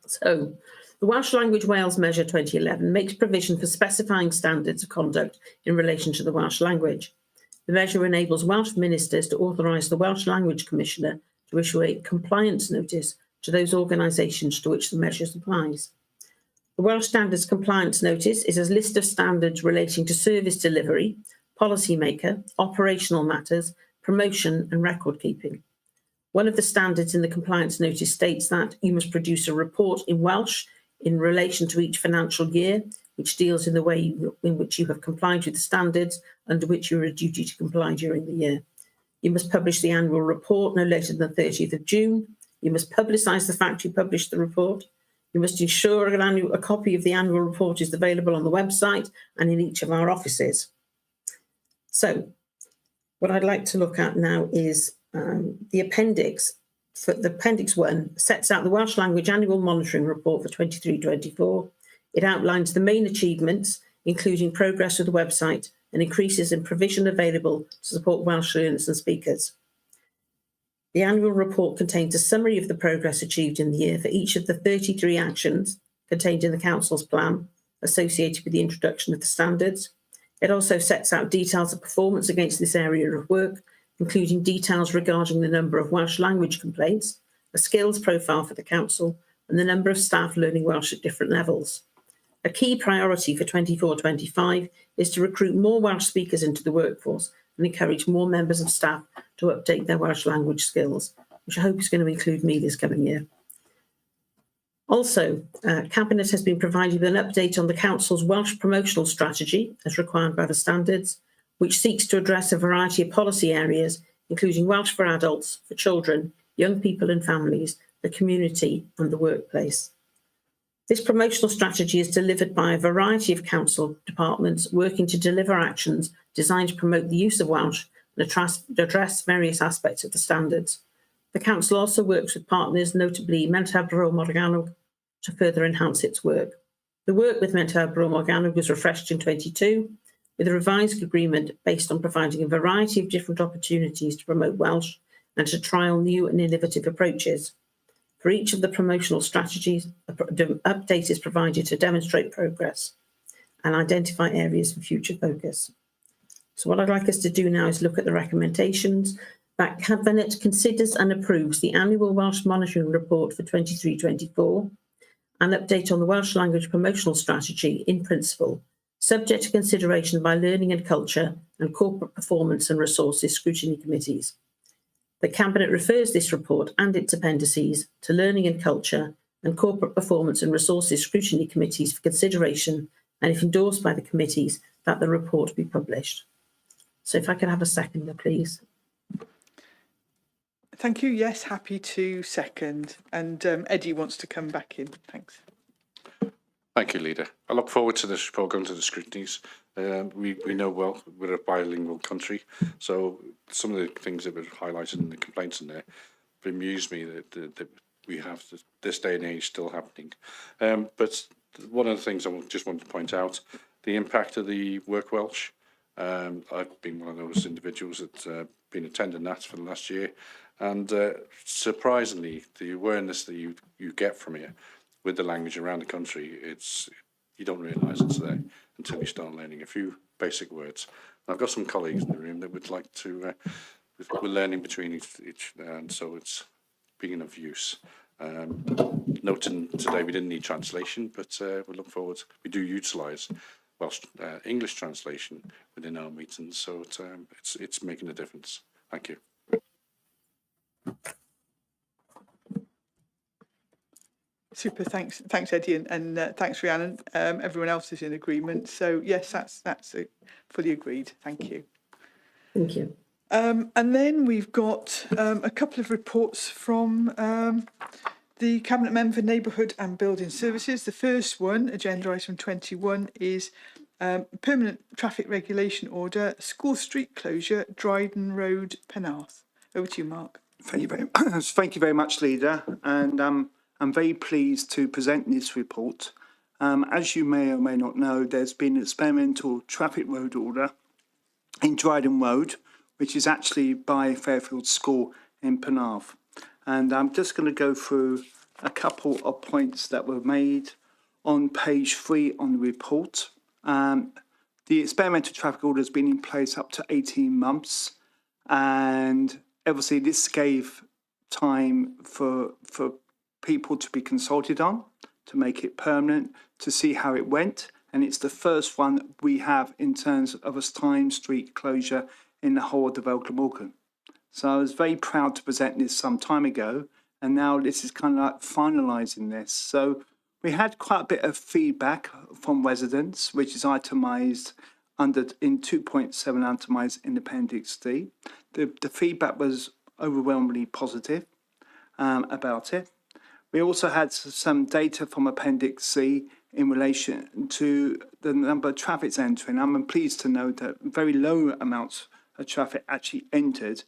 So, the Welsh Language Wales Measure 2011 makes provision for specifying standards of conduct in relation to the Welsh language. The measure enables Welsh ministers to authorise the Welsh Language Commissioner to issue a compliance notice to those organisations to which the measure applies. The Welsh Standards Compliance Notice is a list of standards relating to service delivery, policymaker, operational matters, promotion and record keeping. One of the standards in the compliance notice states that you must produce a report in Welsh in relation to each financial year, which deals in the way in which you have complied with the standards under which you are a duty to comply during the year. You must publish the annual report no later than the 30th of June. You must publicise the fact you published the report. You must ensure a copy of the annual report is available on the website and in each of our offices. So, what I'd like to look at now is the appendix for the Appendix 1 sets out the Welsh Language Annual Monitoring Report for 23-24. It outlines the main achievements, including progress with the website and increases in provision available to support Welsh learners and speakers. The annual report contains a summary of the progress achieved in the year for each of the 33 actions contained in the Council's plan associated with the introduction of the standards. It also sets out details of performance against this area of work, including details regarding the number of Welsh language complaints, a skills profile for the Council, and the number of staff learning Welsh at different levels. A key priority for 24-25 is to recruit more Welsh speakers into the workforce and encourage more members of staff to update their Welsh language skills, which I hope is going to include me this coming year. Also, Cabinet has been provided with an update on the Council's Welsh promotional strategy, as required by the standards, which seeks to address a variety of policy areas, including Welsh for adults, for children, young people and families, the community and the workplace. This promotional strategy is delivered by a variety of council departments working to deliver actions designed to promote the use of Welsh and address various aspects of the standards. The council also works with partners, notably Mentab Bro Morgannwg, to further enhance its work. The work with Mentab Bro Morgannwg was refreshed in 22 with a revised agreement based on providing a variety of different opportunities to promote Welsh and to trial new and innovative approaches. For each of the promotional strategies, an update is provided to demonstrate progress and identify areas for future focus. So what I'd like us to do now is look at the recommendations that Cabinet considers and approves the annual Welsh Monitoring Report for 23-24, an update on the Welsh Language Promotional Strategy in principle, subject to consideration by Learning and Culture and Corporate Performance and Resources Scrutiny Committees. The Cabinet refers this report and its appendices to Learning and Culture and Corporate Performance and Resources Scrutiny Committees for consideration, and if endorsed by the committees, that the report be published. So if I could have a seconder, please. Thank you. Yes, happy to second. And Eddie wants to come back in. Thanks. Thank you, Leader. I look forward to this report going to the scrutinies. We know well we're a bilingual country, so some of the things that were highlighted in the complaints in there amuse me that we have this day and age still happening. But one of the things I just want to point out, the impact of the Work Welsh. I've been one of those individuals that's been attending that for the last year, and surprisingly, the awareness that you get from it with the language around the country, you don't realise it's there until you start learning a few basic words. And I've got some colleagues in the room that would like to, we're learning between each and so it's being of use. Noting today we didn't need translation, but we look forward, we do utilise Welsh English translation within our meetings, so it's making a difference. Thank you. Super, thanks Eddie, and thanks Rhiannon. Everyone else is in agreement, so yes, that's fully agreed. Thank you. Thank you. And then we've got a couple of reports from the Cabinet Member for Neighbourhood and Building Services. The first one, agenda item 21, is permanent traffic regulation order, School Street closure, Dryden Road, Penarth. Over to you, Mark. Thank you very much, Leader, and I'm very pleased to present this report. As you may or may not know, there's been an experimental traffic road order in Dryden Road, which is actually by Fairfield School in Penarth. And I'm just going to go through a couple of points that were made on page 3 on the report. The experimental traffic order has been in place up to 18 months. And obviously this gave time for people to be consulted on, to make it permanent, to see how it went. And it's the first one that we have in terms of a Tyne Street closure in the whole of the Vale Glamorgan. So I was very proud to present this some time ago, and now this is kind of like finalising this. So we had quite a bit of feedback from residents, which is itemised in 2.7 itemised in Appendix D. The feedback was overwhelmingly positive about it. We also had some data from Appendix C in relation to the number of traffic entering. I'm pleased to note that very low amounts of traffic actually entered,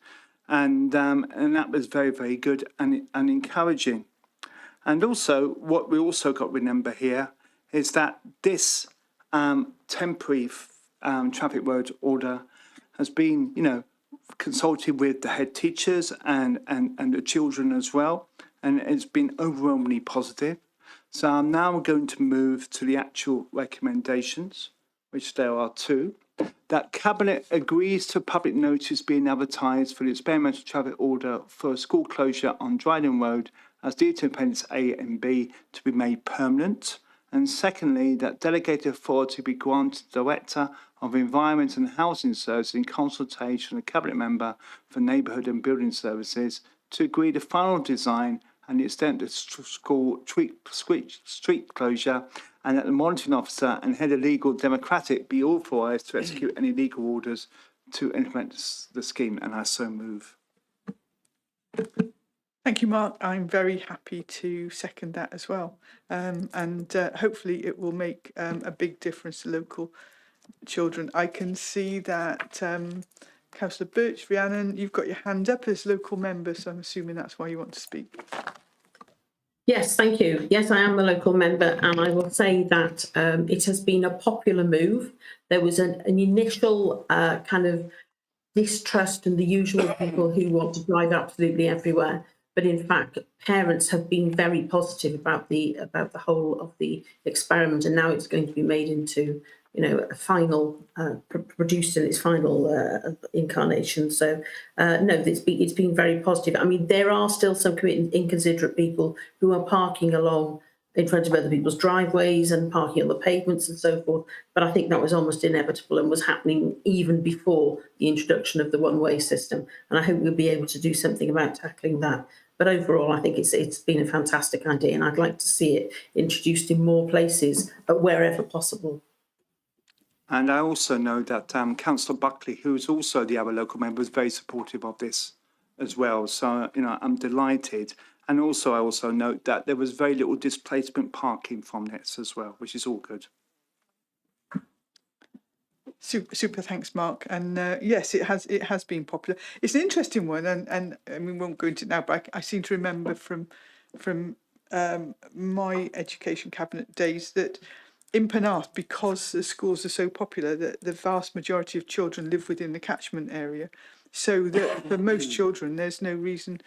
and that was very, very good and encouraging. And also, what we also got to remember here is that this temporary traffic road order has been, consulted with the head teachers and the children as well, and it's been overwhelmingly positive. So I'm now going to move to the actual recommendations, which there are two. That Cabinet agrees to public notice being advertised for the experimental traffic order for a school closure on Dryden Road as detailed in Appendix A and B to be made permanent. And secondly, that delegated authority be granted to the Director of Environment and Housing Services in consultation with a Cabinet member for Neighbourhood and Building Services to agree the final design and the extent of school street closure, and that the monitoring officer and head of legal democratic be authorised to execute any legal orders to implement the scheme. And I so move. Thank you, Mark. I'm very happy to second that as well. And hopefully it will make a big difference to local children. I can see that Councillor Birch, Rhiannon, you've got your hand up as local member, so I'm assuming that's why you want to speak. Yes, thank you. Yes, I am a local member, and I will say that it has been a popular move. There was an initial kind of distrust and the usual people who want to drive absolutely everywhere. But in fact, parents have been very positive about the whole of the experiment, and now it's going to be made into, a final, produced in its final incarnation. So no, it's been very positive. I mean, there are still some inconsiderate people who are parking along in front of other people's driveways and parking on the pavements and so forth. But I think that was almost inevitable and was happening even before the introduction of the one-way system. And I hope we'll be able to do something about tackling that. But overall, I think it's been a fantastic idea, and I'd like to see it introduced in more places wherever possible. And I also know that Councillor Buckley, who is also the other local member, is very supportive of this as well. So, I'm delighted. And also, I also note that there was very little displacement parking from this as well, which is all good. Super, thanks, Mark. And yes, it has been popular. It's an interesting one, and we won't go into it now, but I seem to remember from my education cabinet days that in Penarth, because the schools are so popular, that the vast majority of children live within the catchment area, so that for most children, there's no reason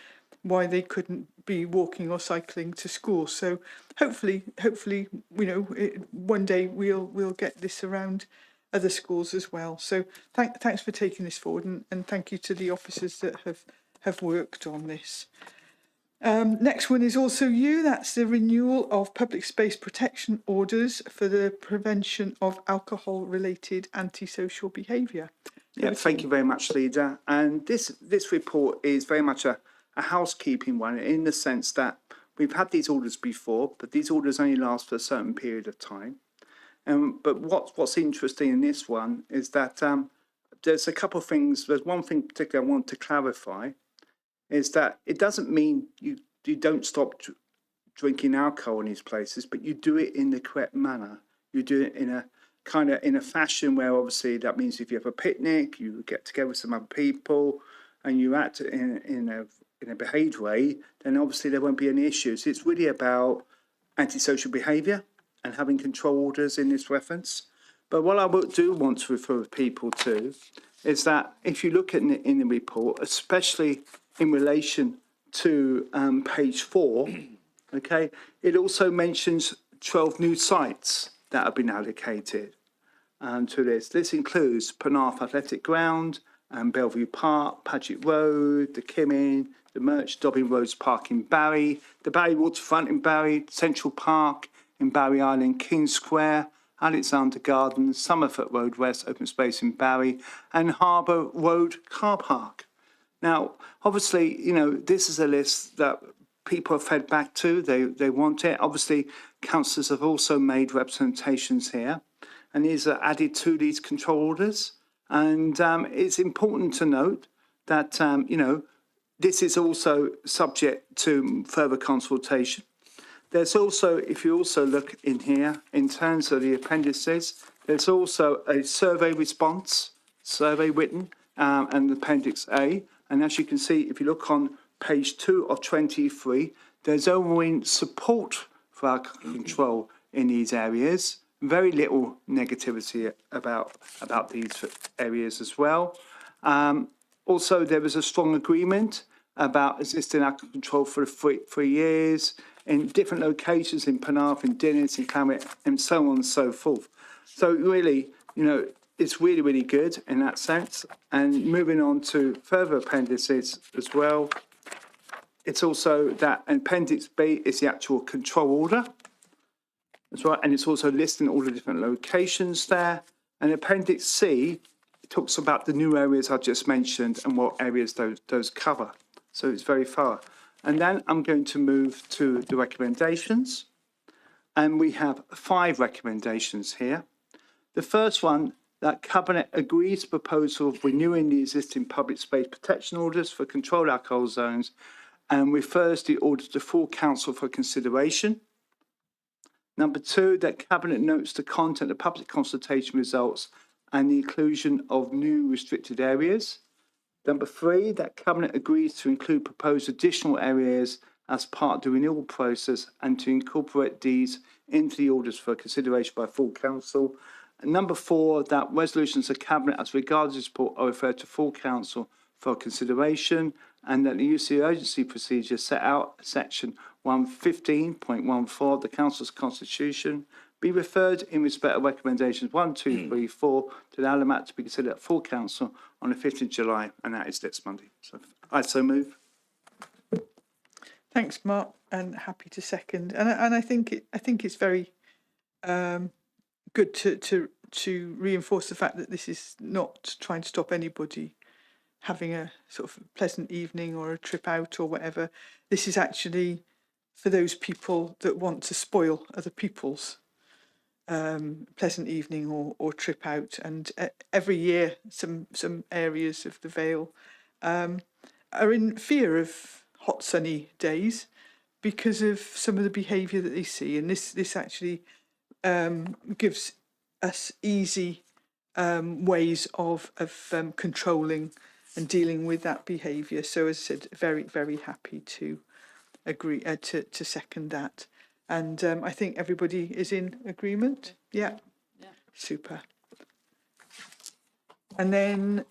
why they couldn't be walking or cycling to school. So hopefully, one day we'll get this around other schools as well. So thanks for taking this forward, and thank you to the officers that have worked on this. Next one is also you. That's the renewal of public space protection orders for the prevention of alcohol-related antisocial behaviour. Yeah, thank you very much, Leader. And this report is very much a housekeeping one, in the sense that we've had these orders before, but these orders only last for a certain period of time. But what's interesting in this one is that there's a couple of things. There's one thing particularly I want to clarify, is that it doesn't mean you don't stop drinking alcohol in these places, but you do it in the correct manner. You do it in a fashion where obviously that means if you have a picnic, you get together with some other people, and you act in a behaved way, then obviously there won't be any issues. It's really about antisocial behaviour and having control orders in this reference. But what I do want to refer people to is that if you look in the report, especially in relation to page 4, okay, it also mentions 12 new sites that have been allocated to this. This includes Penarth Athletic Ground, Bellevue Park, Paget Road, the Kimming, the Merch Dobbin Roads Park in Barry, the Barry Waterfront in Barry, Central Park in Barry Island, King Square, Alexander Gardens, Somerford Road West Open Space in Barry, and Harbour Road Car Park. Now, obviously, this is a list that people have fed back to. They want it. Obviously, councillors have also made representations here, and these are added to these control orders. And it's important to note that, this is also subject to further consultation. There's also, if you also look in here, in terms of the appendices, there's also a survey response, survey written, and Appendix A. And as you can see, if you look on page 2 of 23, there's overwhelming support for our control in these areas. Very little negativity about these areas as well. Also, there was a strong agreement about existing alcohol control for 3 years in different locations in Penarth, in Dinnis, in Clammet, and so on and so forth. So really, it's really, really good in that sense. And moving on to further appendices as well, it's also that Appendix B is the actual control order. That's right, and it's also listing all the different locations there. And Appendix C talks about the new areas I just mentioned and what areas those cover. So it's very thorough. And then I'm going to move to the recommendations. And we have 5 recommendations here. The first one, that Cabinet agrees to proposal of renewing the existing public space protection orders for controlled alcohol zones and refers the order to full council for consideration. Number 2, that Cabinet notes the content of public consultation results and the inclusion of new restricted areas. Number 3, that Cabinet agrees to include proposed additional areas as part of the renewal process and to incorporate these into the orders for consideration by full council. And number 4, that resolutions of Cabinet as regards this report are referred to full council for consideration, and that the use of the urgency procedure set out section 115.14 of the Council's Constitution be referred in respect of recommendations 1, 2, 3, 4 to allow the matter to be considered at full council on the 5th of July, and that is next Monday. So I so move. Thanks, Mark, and happy to second. And I think it's very good to reinforce the fact that this is not trying to stop anybody having a sort of pleasant evening or a trip out or whatever. This is actually for those people that want to spoil other people's pleasant evening or trip out. And every year, some areas of the Vale are in fear of hot sunny days because of some of the behaviour that they see. And this actually gives us easy ways of controlling and dealing with that behaviour. So as I said, very, very happy to agree to second that. And I think everybody is in agreement. Yeah. Super. And then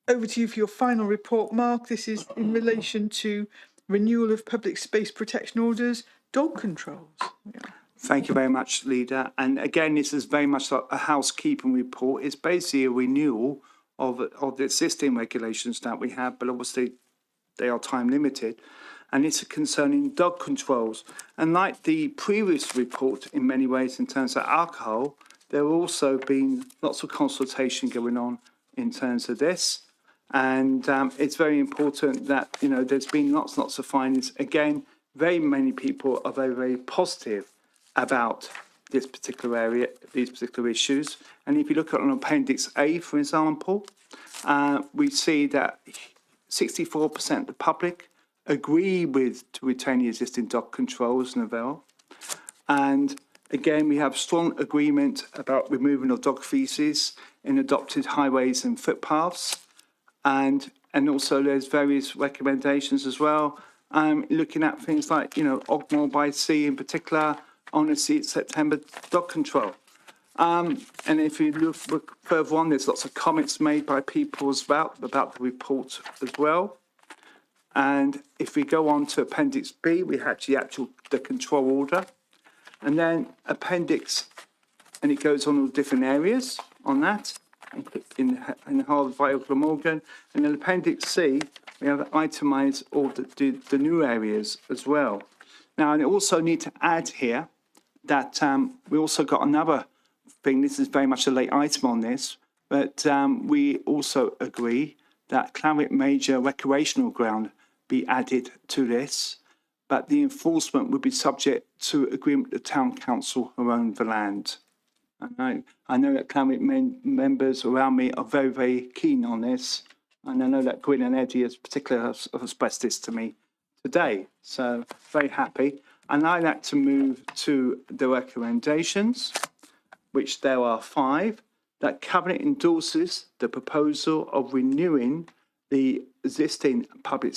over to you for your final report, Mark. This is in relation to renewal of public space protection orders, dog controls. Yeah. Thank you very much, Leader. And again, this is very much like a housekeeping report. It's basically a renewal of the existing regulations that we have, but obviously they are time limited. And it's concerning dog controls. And like the previous report in many ways in terms of alcohol, there have also been lots of consultation going on in terms of this. And it's very important that, there's been lots of findings. Again, very many people are very, very positive about this particular area, these particular issues. And if you look at an Appendix A, for example, we see that 64% of the public agree to retain the existing dog controls in the Vale. And again, we have strong agreement about removing of dog feces in adopted highways and footpaths. And also there's various recommendations as well, looking at things like, Ogmore by Sea in particular, on the September dog control. And if you look further on, there's lots of comments made by people about the report as well. And if we go on to Appendix B, we have the control order. And then Appendix, and it goes on all different areas on that, in the whole of Vale Glamorgan. And then Appendix C, we have itemised all the new areas as well. Now, I also need to add here that we also got another thing. This is very much a late item on this, but we also agree that Clammet Major recreational ground be added to this, but the enforcement would be subject to agreement with the town council who own the land. And I know that Clammet members around me are very, very keen on this, and I know that Gwyn and Eddie has particularly expressed this to me today, so very happy. And I'd like to move to the recommendations, which there are 5, that Cabinet endorses the proposal of renewing the existing public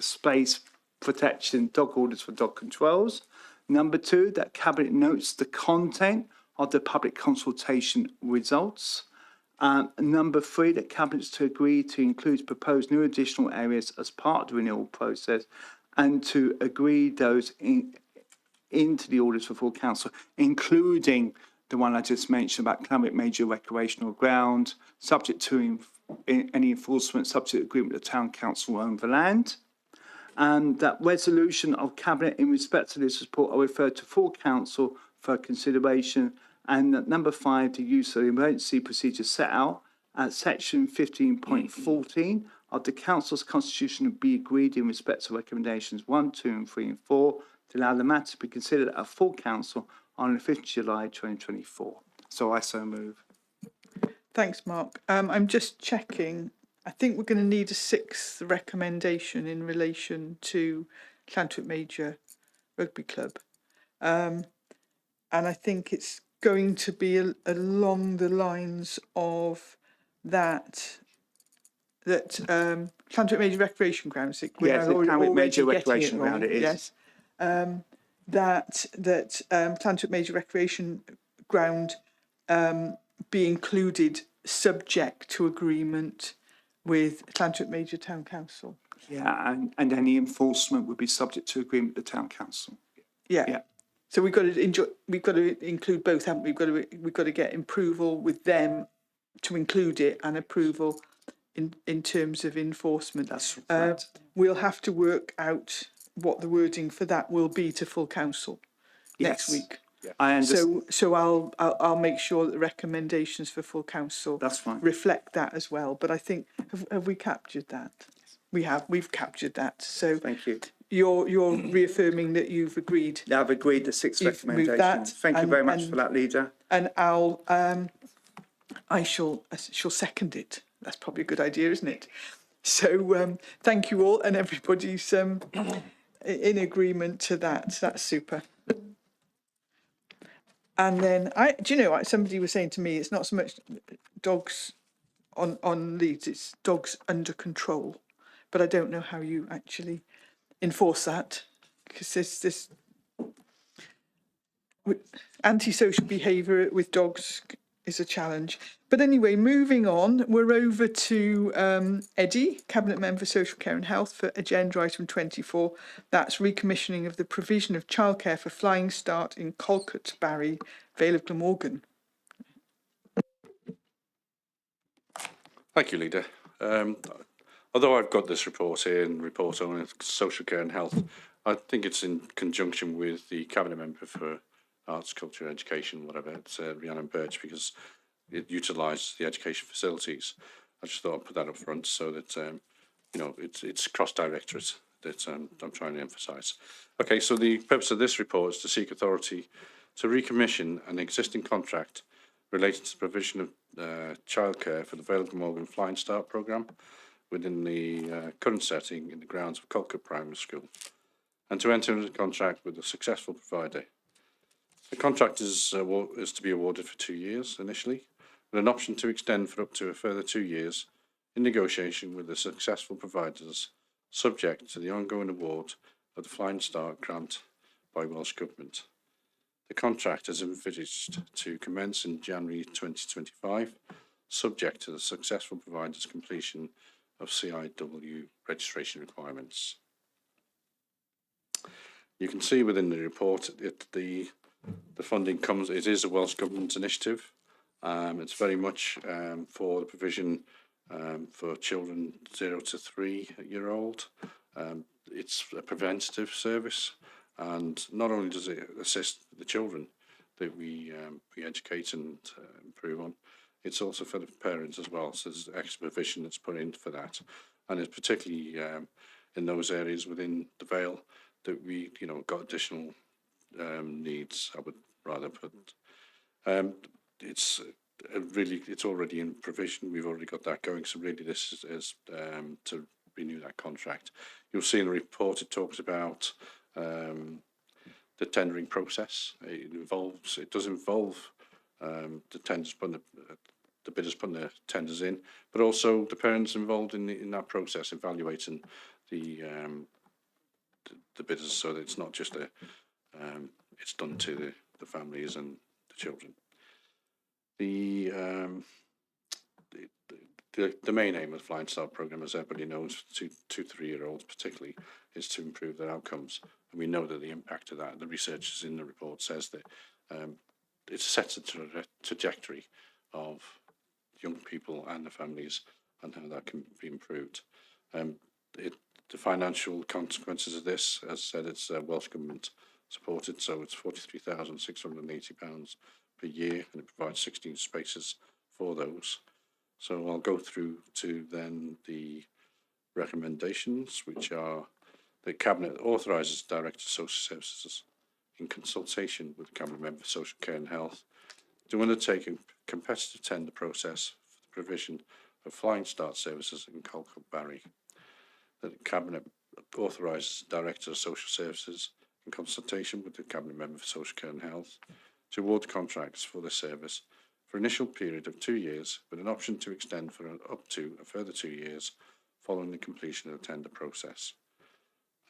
space protection dog orders for dog controls. Number 2, that Cabinet notes the content of the public consultation results. Number 3, that Cabinet to agree to include proposed new additional areas as part of the renewal process and to agree those into the orders for full council, including the one I just mentioned about Climate Major Recreational Ground, subject to any enforcement, subject to agreement with the Town Council own the land. And that resolution of Cabinet in respect to this report are referred to full council for consideration. And that number 5, the use of the emergency procedure set out at section 15.14 of the council's constitution be agreed in respect to recommendations 1, 2 and 3 and 4 to allow the matter to be considered at full council on the 5th of July 2024. So I so move. Thanks, Mark. I'm just checking. I think we're going to need a 6th recommendation in relation to Llantwit Major Rugby Club. And I think it's going to be along the lines of that Llantwit Major Recreation Ground. Yes, the Climate Major Recreation Ground, it is. Yes. That Llantwit Major Recreation Ground be included subject to agreement with Llantwit Major Town Council. Yeah, and any enforcement would be subject to agreement with the Town Council. Yeah. Yeah. So we've got to include both, haven't we? We've got to get approval with them to include it and approval in terms of enforcement. That's right. We'll have to work out what the wording for that will be to full council next Yes. week. Yeah. I understand. So I'll make sure that the recommendations for full council That's fine. reflect that as well. But I think have we captured that? We've captured that. So Thank you. You're reaffirming that you've agreed. Now I've agreed the 6th You've moved recommendation. that, Thank you and- very much and- for that, Leader. And I shall second it. That's probably a good idea, isn't it? So thank you all, and everybody's in agreement to that. That's super. And then do you know what somebody was saying to me? It's not so much dogs on leads; it's dogs under control. But I don't know how you actually enforce that, because there's this antisocial behaviour with dogs is a challenge. But anyway, moving on, we're over to Eddie, Cabinet Member for Social Care and Health, for agenda item 24. That's recommissioning of the provision of childcare for Flying Start in Calcutta, Barry, Vale of Glamorgan. Thank you, Leader. Although I've got this report here and report on social care and health, I think it's in conjunction with the Cabinet Member for Arts, Culture, Education, whatever, it's Rhiannon Birch, because it utilises the education facilities. I just thought I'd put that up front so that, it's cross-directorate that I'm trying to emphasise. Okay, so the purpose of this report is to seek authority to recommission an existing contract related to the provision of childcare for the Vale of Glamorgan Flying Start programme within the current setting in the grounds of Calcutta Primary School, and to enter into a contract with a successful provider. The contract is to be awarded for 2 years initially, with an option to extend for up to a further 2 years in negotiation with the successful providers, subject to the ongoing award of the Flying Start grant by Welsh Government. The contract is envisaged to commence in January 2025, subject to the successful provider's completion of CIW registration requirements. You can see within the report that the funding comes, it is a Welsh Government initiative. It's very much for the provision for children 0 to 3 year old. It's a preventative service, and not only does it assist the children that we educate and improve on, it's also for the parents as well. So there's extra provision that's put in for that, and it's particularly in those areas within the Vale that we, got additional needs. I would rather put. It's already in provision. We've already got that going. So really, this is to renew that contract. You'll see in the report it talks about the tendering process. It does involve the tenders, but the bidders putting their tenders in, but also the parents involved in that process, evaluating the bidders, so that it's not just it's done to the families and the children. The main aim of the Flying Start programme, as everybody knows, for 2 to 3 year olds particularly, is to improve their outcomes. And we know that the impact of that, the research in the report says that it sets a trajectory of young people and the families and how that can be improved. The financial consequences of this, as I said, it's Welsh Government supported, so it's £43,680 per year, and it provides 16 spaces for those. So I'll go through to then the recommendations, which are the Cabinet authorises the Director of Social Services in consultation with the Cabinet Member for Social Care and Health to undertake a competitive tender process for the provision of Flying Start services in Calcutta Barry. That the Cabinet authorises the Director of Social Services in consultation with the Cabinet Member for Social Care and Health to award contracts for this service for an initial period of 2 years, with an option to extend for up to a further 2 years following the completion of the tender process.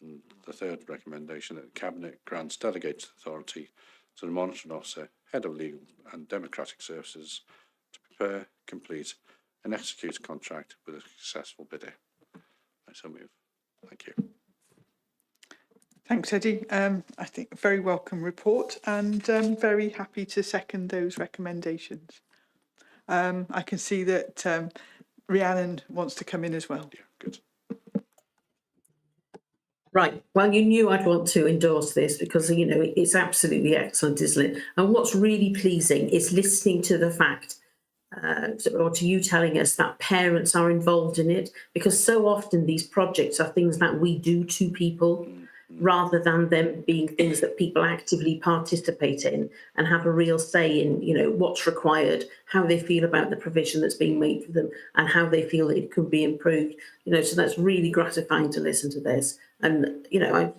And the third recommendation, that the Cabinet grants delegated authority to the Monitoring Officer, Head of Legal and Democratic Services, to prepare, complete and execute a contract with a successful bidder. I so move. Thank you. Thanks, Eddie. I think a very welcome report, and very happy to second those recommendations. I can see that Rhiannon wants to come in as well. Yeah, good. Right. Well, you knew I'd want to endorse this because, you know, it's absolutely excellent, isn't it? And what's really pleasing is listening to the fact, or to you telling us that parents are involved in it, because so often these projects are things that we do to people rather than them being things that people actively participate in and have a real say in, you know, what's required, how they feel about the provision that's being made for them and how they feel that it could be improved. You know, so that's really gratifying to listen to this. And, you know,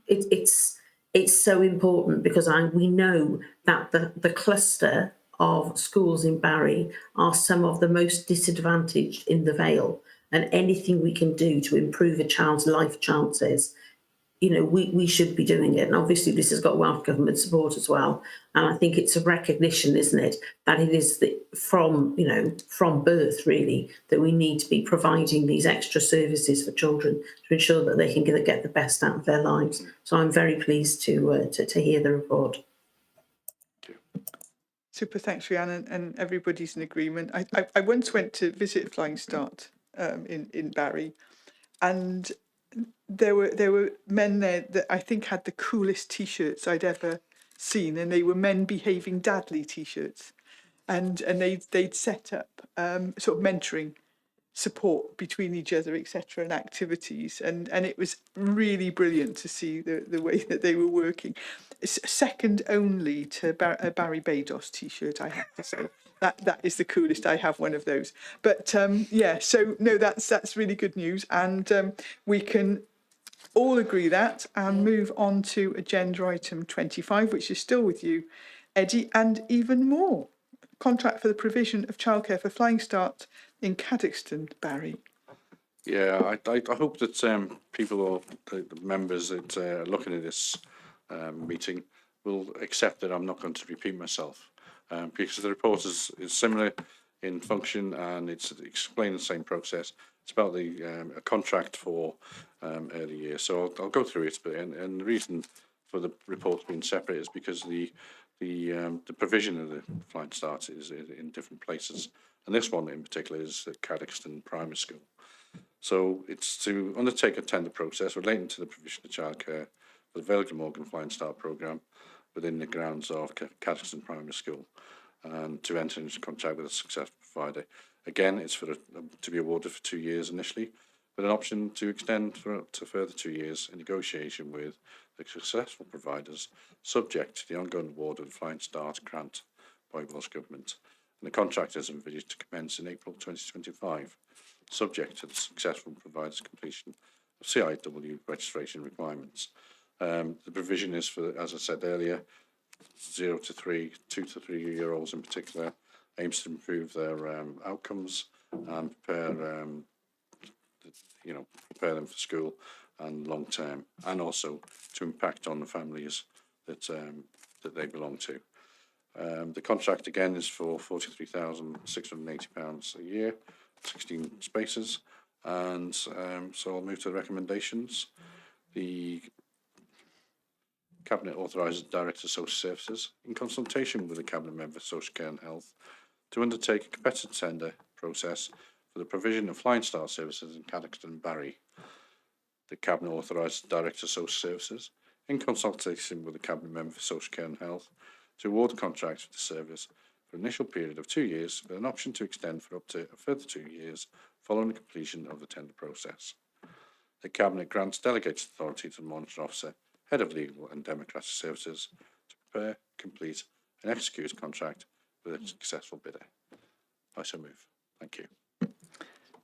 it's so important because we know that the cluster of schools in Barry are some of the most disadvantaged in the Vale, and anything we can do to improve a child's life chances, you know, we should be doing it. And obviously this has got Welsh Government support as well. And I think it's a recognition, isn't it, that it is from birth really, that we need to be providing these extra services for children to ensure that they can get the best out of their lives. So I'm very pleased to hear the report. Super, thanks, Rhiannon, and everybody's in agreement. I once went to visit Flying Start in Barry, and there were men there that I think had the coolest T-shirts I'd ever seen, and they were men behaving dadly T-shirts, and they'd set up sort of mentoring support between each other, etc., and activities, and it was really brilliant to see the way that they were working. It's second only to a Barry Baidos T-shirt, I have to say. That is the coolest. I have one of those. But yeah, so no, that's really good news, and we can all agree that and move on to agenda item 25, which is still with you, Eddie, and even more. Contract for the provision of childcare for Flying Start in Cadoxton, Barry. Yeah, I hope that people or the members that are looking at this meeting will accept that I'm not going to repeat myself, because the report is similar in function and it's explaining the same process. It's about a contract for early years. So I'll go through it, and the reason for the report being separate is because the provision of the Flying Start is in different places, and this one in particular is at Cadoxton Primary School. So it's to undertake a tender process relating to the provision of childcare for the Vale Glamorgan Flying Start programme within the grounds of Cadoxton Primary School, and to enter into contract with a successful provider. Again, it's to be awarded for 2 years initially, with an option to extend for up to further 2 years in negotiation with the successful providers, subject to the ongoing award of the Flying Start grant by Welsh Government. And the contract is envisaged to commence in April 2025, subject to the successful provider's completion of CIW registration requirements. The provision is for, as I said earlier, 0 to 3, 2 to 3 year olds in particular, aims to improve their outcomes and prepare prepare them for school and long term, and also to impact on the families that they belong to. The contract again is for £43,680 a year, 16 spaces, and so I'll move to the recommendations. The Cabinet authorises the Director of Social Services, in consultation with the Cabinet Member for Social Care and Health, to undertake a competitive tender process for the provision of flying start services in Cadoxton and Barry. The Cabinet authorises the Director of Social Services, in consultation with the Cabinet Member for Social Care and Health, to award the contracts for the service for an initial period of 2 years, with an option to extend for up to a further 2 years following the completion of the tender process. The Cabinet grants delegated authority to the Monitoring Officer, Head of Legal and Democratic Services, to prepare, complete and execute a contract with a successful bidder. I so move. Thank you.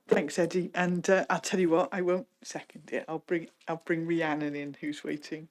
Thanks, Eddie. And I'll tell you what, I won't second it. I'll bring Rhiannon in, who's waiting.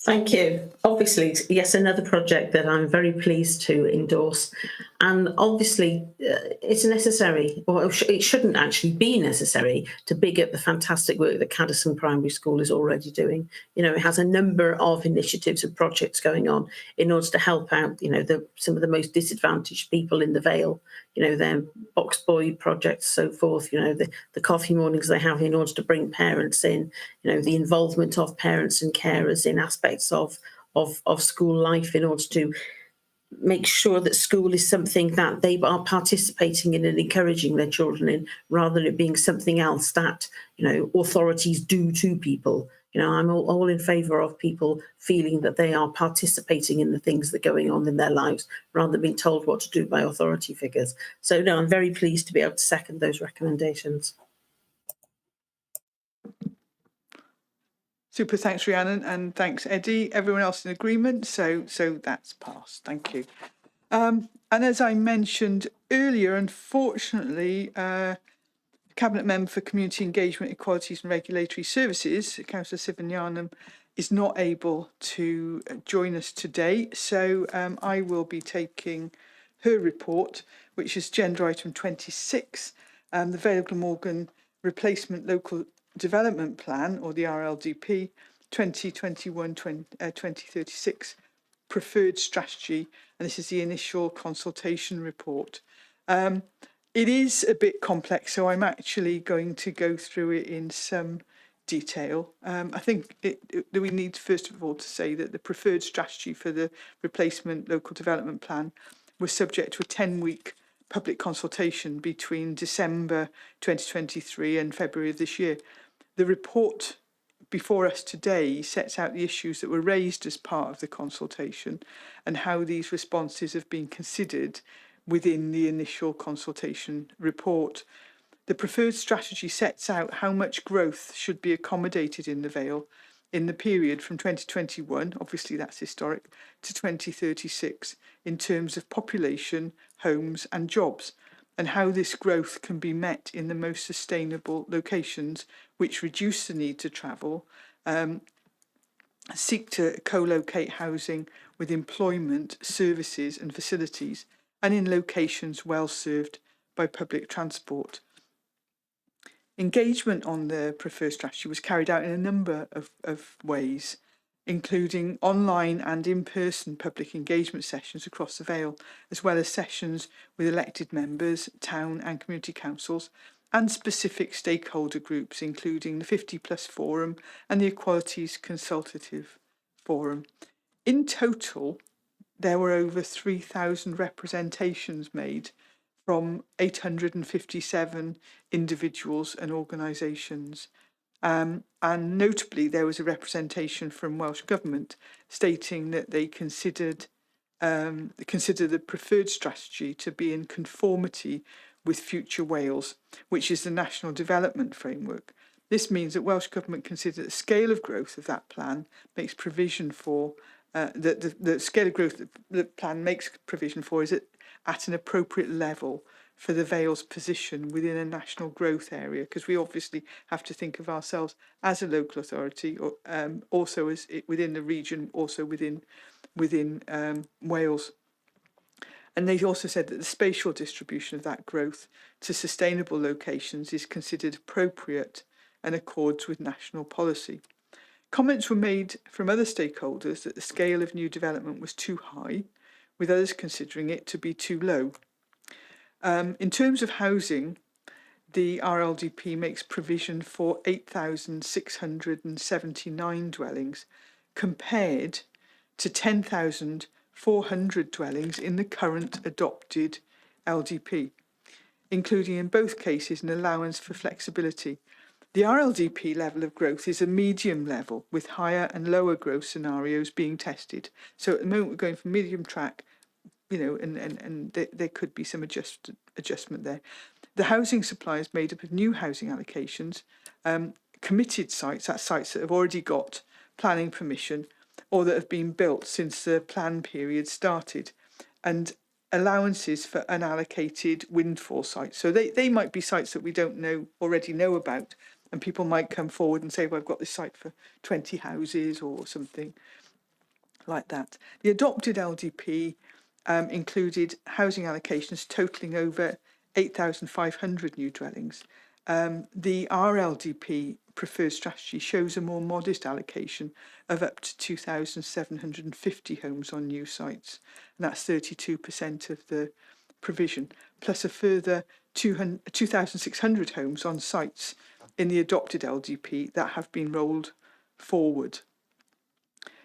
Thank you. Obviously, yes, another project that I'm very pleased to endorse. And obviously, it's necessary, or it shouldn't actually be necessary, to big up the fantastic work that Caddiston Primary School is already doing. You know, it has a number of initiatives and projects going on in order to help out, you know, some of the most disadvantaged people in the Vale. You know, their box boy projects, so forth. You know, the coffee mornings they have in order to bring parents in. You know, the involvement of parents and carers in aspects of school life in order to make sure that school is something that they are participating in and encouraging their children in, rather than it being something else that, you know, authorities do to people. You know, I'm all in favour of people feeling that they are participating in the things that are going on in their lives, rather than being told what to do by authority figures. So, no, I'm very pleased to be able to second those recommendations. Super, thanks, Rhiannon, and thanks, Eddie. Everyone else in agreement? So that's passed. Thank you. And as I mentioned earlier, unfortunately, Cabinet Member for Community Engagement, Equalities and Regulatory Services, Councillor Sivanyanam, is not able to join us today. So I will be taking her report, which is Gender Item 26, the Vale Glamorgan Replacement Local Development Plan, or the RLDP, 2021-2036 Preferred Strategy, and this is the initial consultation report. It is a bit complex, so I'm actually going to go through it in some detail. I think we need, first of all, to say that the preferred strategy for the Replacement Local Development Plan was subject to a 10-week public consultation between December 2023 and February of this year. The report before us today sets out the issues that were raised as part of the consultation and how these responses have been considered within the initial consultation report. The preferred strategy sets out how much growth should be accommodated in the Vale in the period from 2021, obviously that's historic, to 2036 in terms of population, homes and jobs, and how this growth can be met in the most sustainable locations, which reduce the need to travel, seek to co-locate housing with employment, services and facilities, and in locations well served by public transport. Engagement on the preferred strategy was carried out in a number of ways, including online and in-person public engagement sessions across the Vale, as well as sessions with elected members, town and community councils, and specific stakeholder groups, including the 50+ Forum and the Equalities Consultative Forum. In total, there were over 3,000 representations made from 857 individuals and organisations. And notably, there was a representation from Welsh Government stating that they consider the preferred strategy to be in conformity with Future Wales, which is the National Development Framework. This means that Welsh Government consider the scale of growth of that plan makes provision for the scale of growth that the plan makes provision for is at an appropriate level for the Vale's position within a national growth area, because we obviously have to think of ourselves as a local authority, or also as within the region, also within Wales. And they also said that the spatial distribution of that growth to sustainable locations is considered appropriate and accords with national policy. Comments were made from other stakeholders that the scale of new development was too high, with others considering it to be too low. In terms of housing, the RLDP makes provision for 8,679 dwellings compared to 10,400 dwellings in the current adopted LDP, including in both cases an allowance for flexibility. The RLDP level of growth is a medium level with higher and lower growth scenarios being tested. So at the moment we're going for medium track, and there could be some adjustment there. The housing supply is made up of new housing allocations, committed sites, that's sites that have already got planning permission or that have been built since the plan period started, and allowances for unallocated windfall sites. So they might be sites that we don't already know about, and people might come forward and say, well, I've got this site for 20 houses or something like that. The adopted LDP included housing allocations totalling over 8,500 new dwellings. The RLDP preferred strategy shows a more modest allocation of up to 2,750 homes on new sites, and that's 32% of the provision, plus a further 2,600 homes on sites in the adopted LDP that have been rolled forward.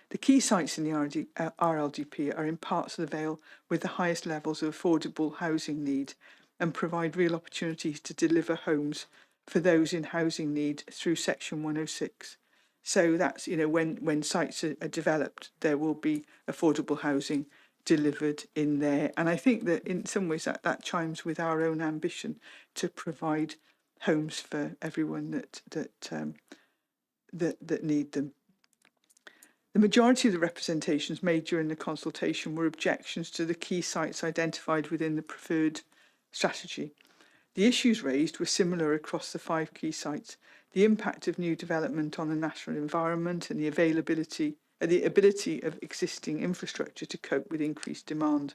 The key sites in the RLDP are in parts of the Vale with the highest levels of affordable housing need and provide real opportunities to deliver homes for those in housing need through Section 106. So that's, when sites are developed, there will be affordable housing delivered in there. And I think that in some ways that chimes with our own ambition to provide homes for everyone that need them. The majority of the representations made during the consultation were objections to the key sites identified within the preferred strategy. The issues raised were similar across the 5 key sites: the impact of new development on the natural environment and the ability of existing infrastructure to cope with increased demand.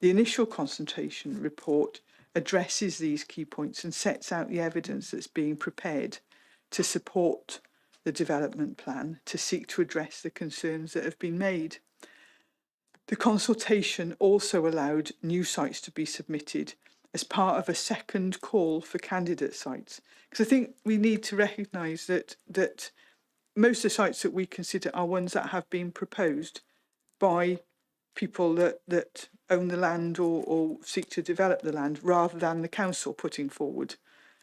The initial consultation report addresses these key points and sets out the evidence that's being prepared to support the development plan to seek to address the concerns that have been made. The consultation also allowed new sites to be submitted as part of a second call for candidate sites, because I think we need to recognise that most of the sites that we consider are ones that have been proposed by people that own the land or seek to develop the land, rather than the council putting forward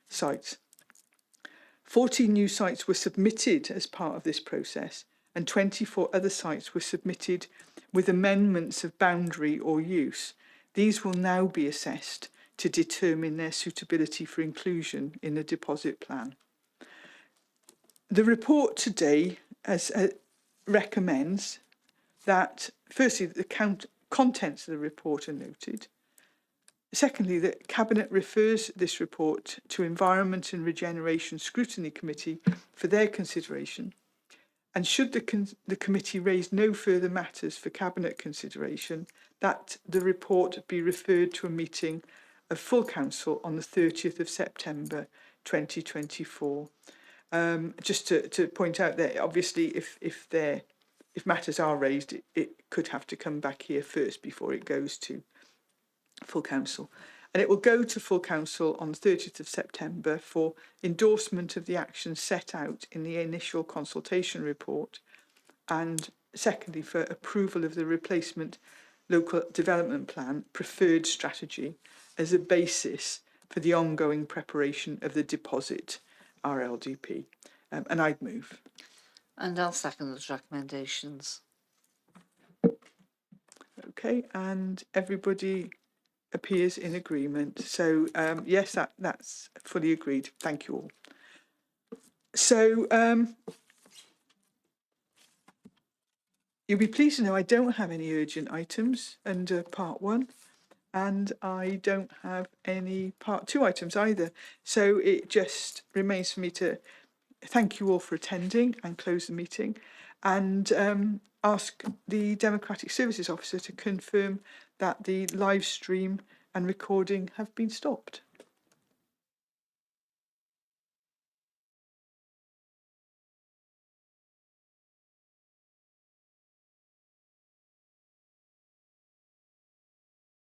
sites. 14 new sites were submitted as part of this process, and 24 other sites were submitted with amendments of boundary or use. These will now be assessed to determine their suitability for inclusion in the deposit plan. The report today recommends that, firstly, the contents of the report are noted. Secondly, the Cabinet refers this report to Environment and Regeneration Scrutiny Committee for their consideration. And should the committee raise no further matters for Cabinet consideration, that the report be referred to a meeting of full council on the 30th of September 2024. Just to point out that obviously if matters are raised, it could have to come back here first before it goes to full council. And it will go to full council on the 30th of September for endorsement of the actions set out in the initial consultation report, and secondly for approval of the replacement local development plan preferred strategy as a basis for the ongoing preparation of the deposit RLDP. And I'd move. And I'll second those recommendations. Okay, and everybody appears in agreement. So yes, that's fully agreed. Thank you all. So you'll be pleased to know I don't have any urgent items under part 1, and I don't have any part 2 items either. So it just remains for me to thank you all for attending and close the meeting, and ask the Democratic Services Officer to confirm that the live stream and recording have been stopped.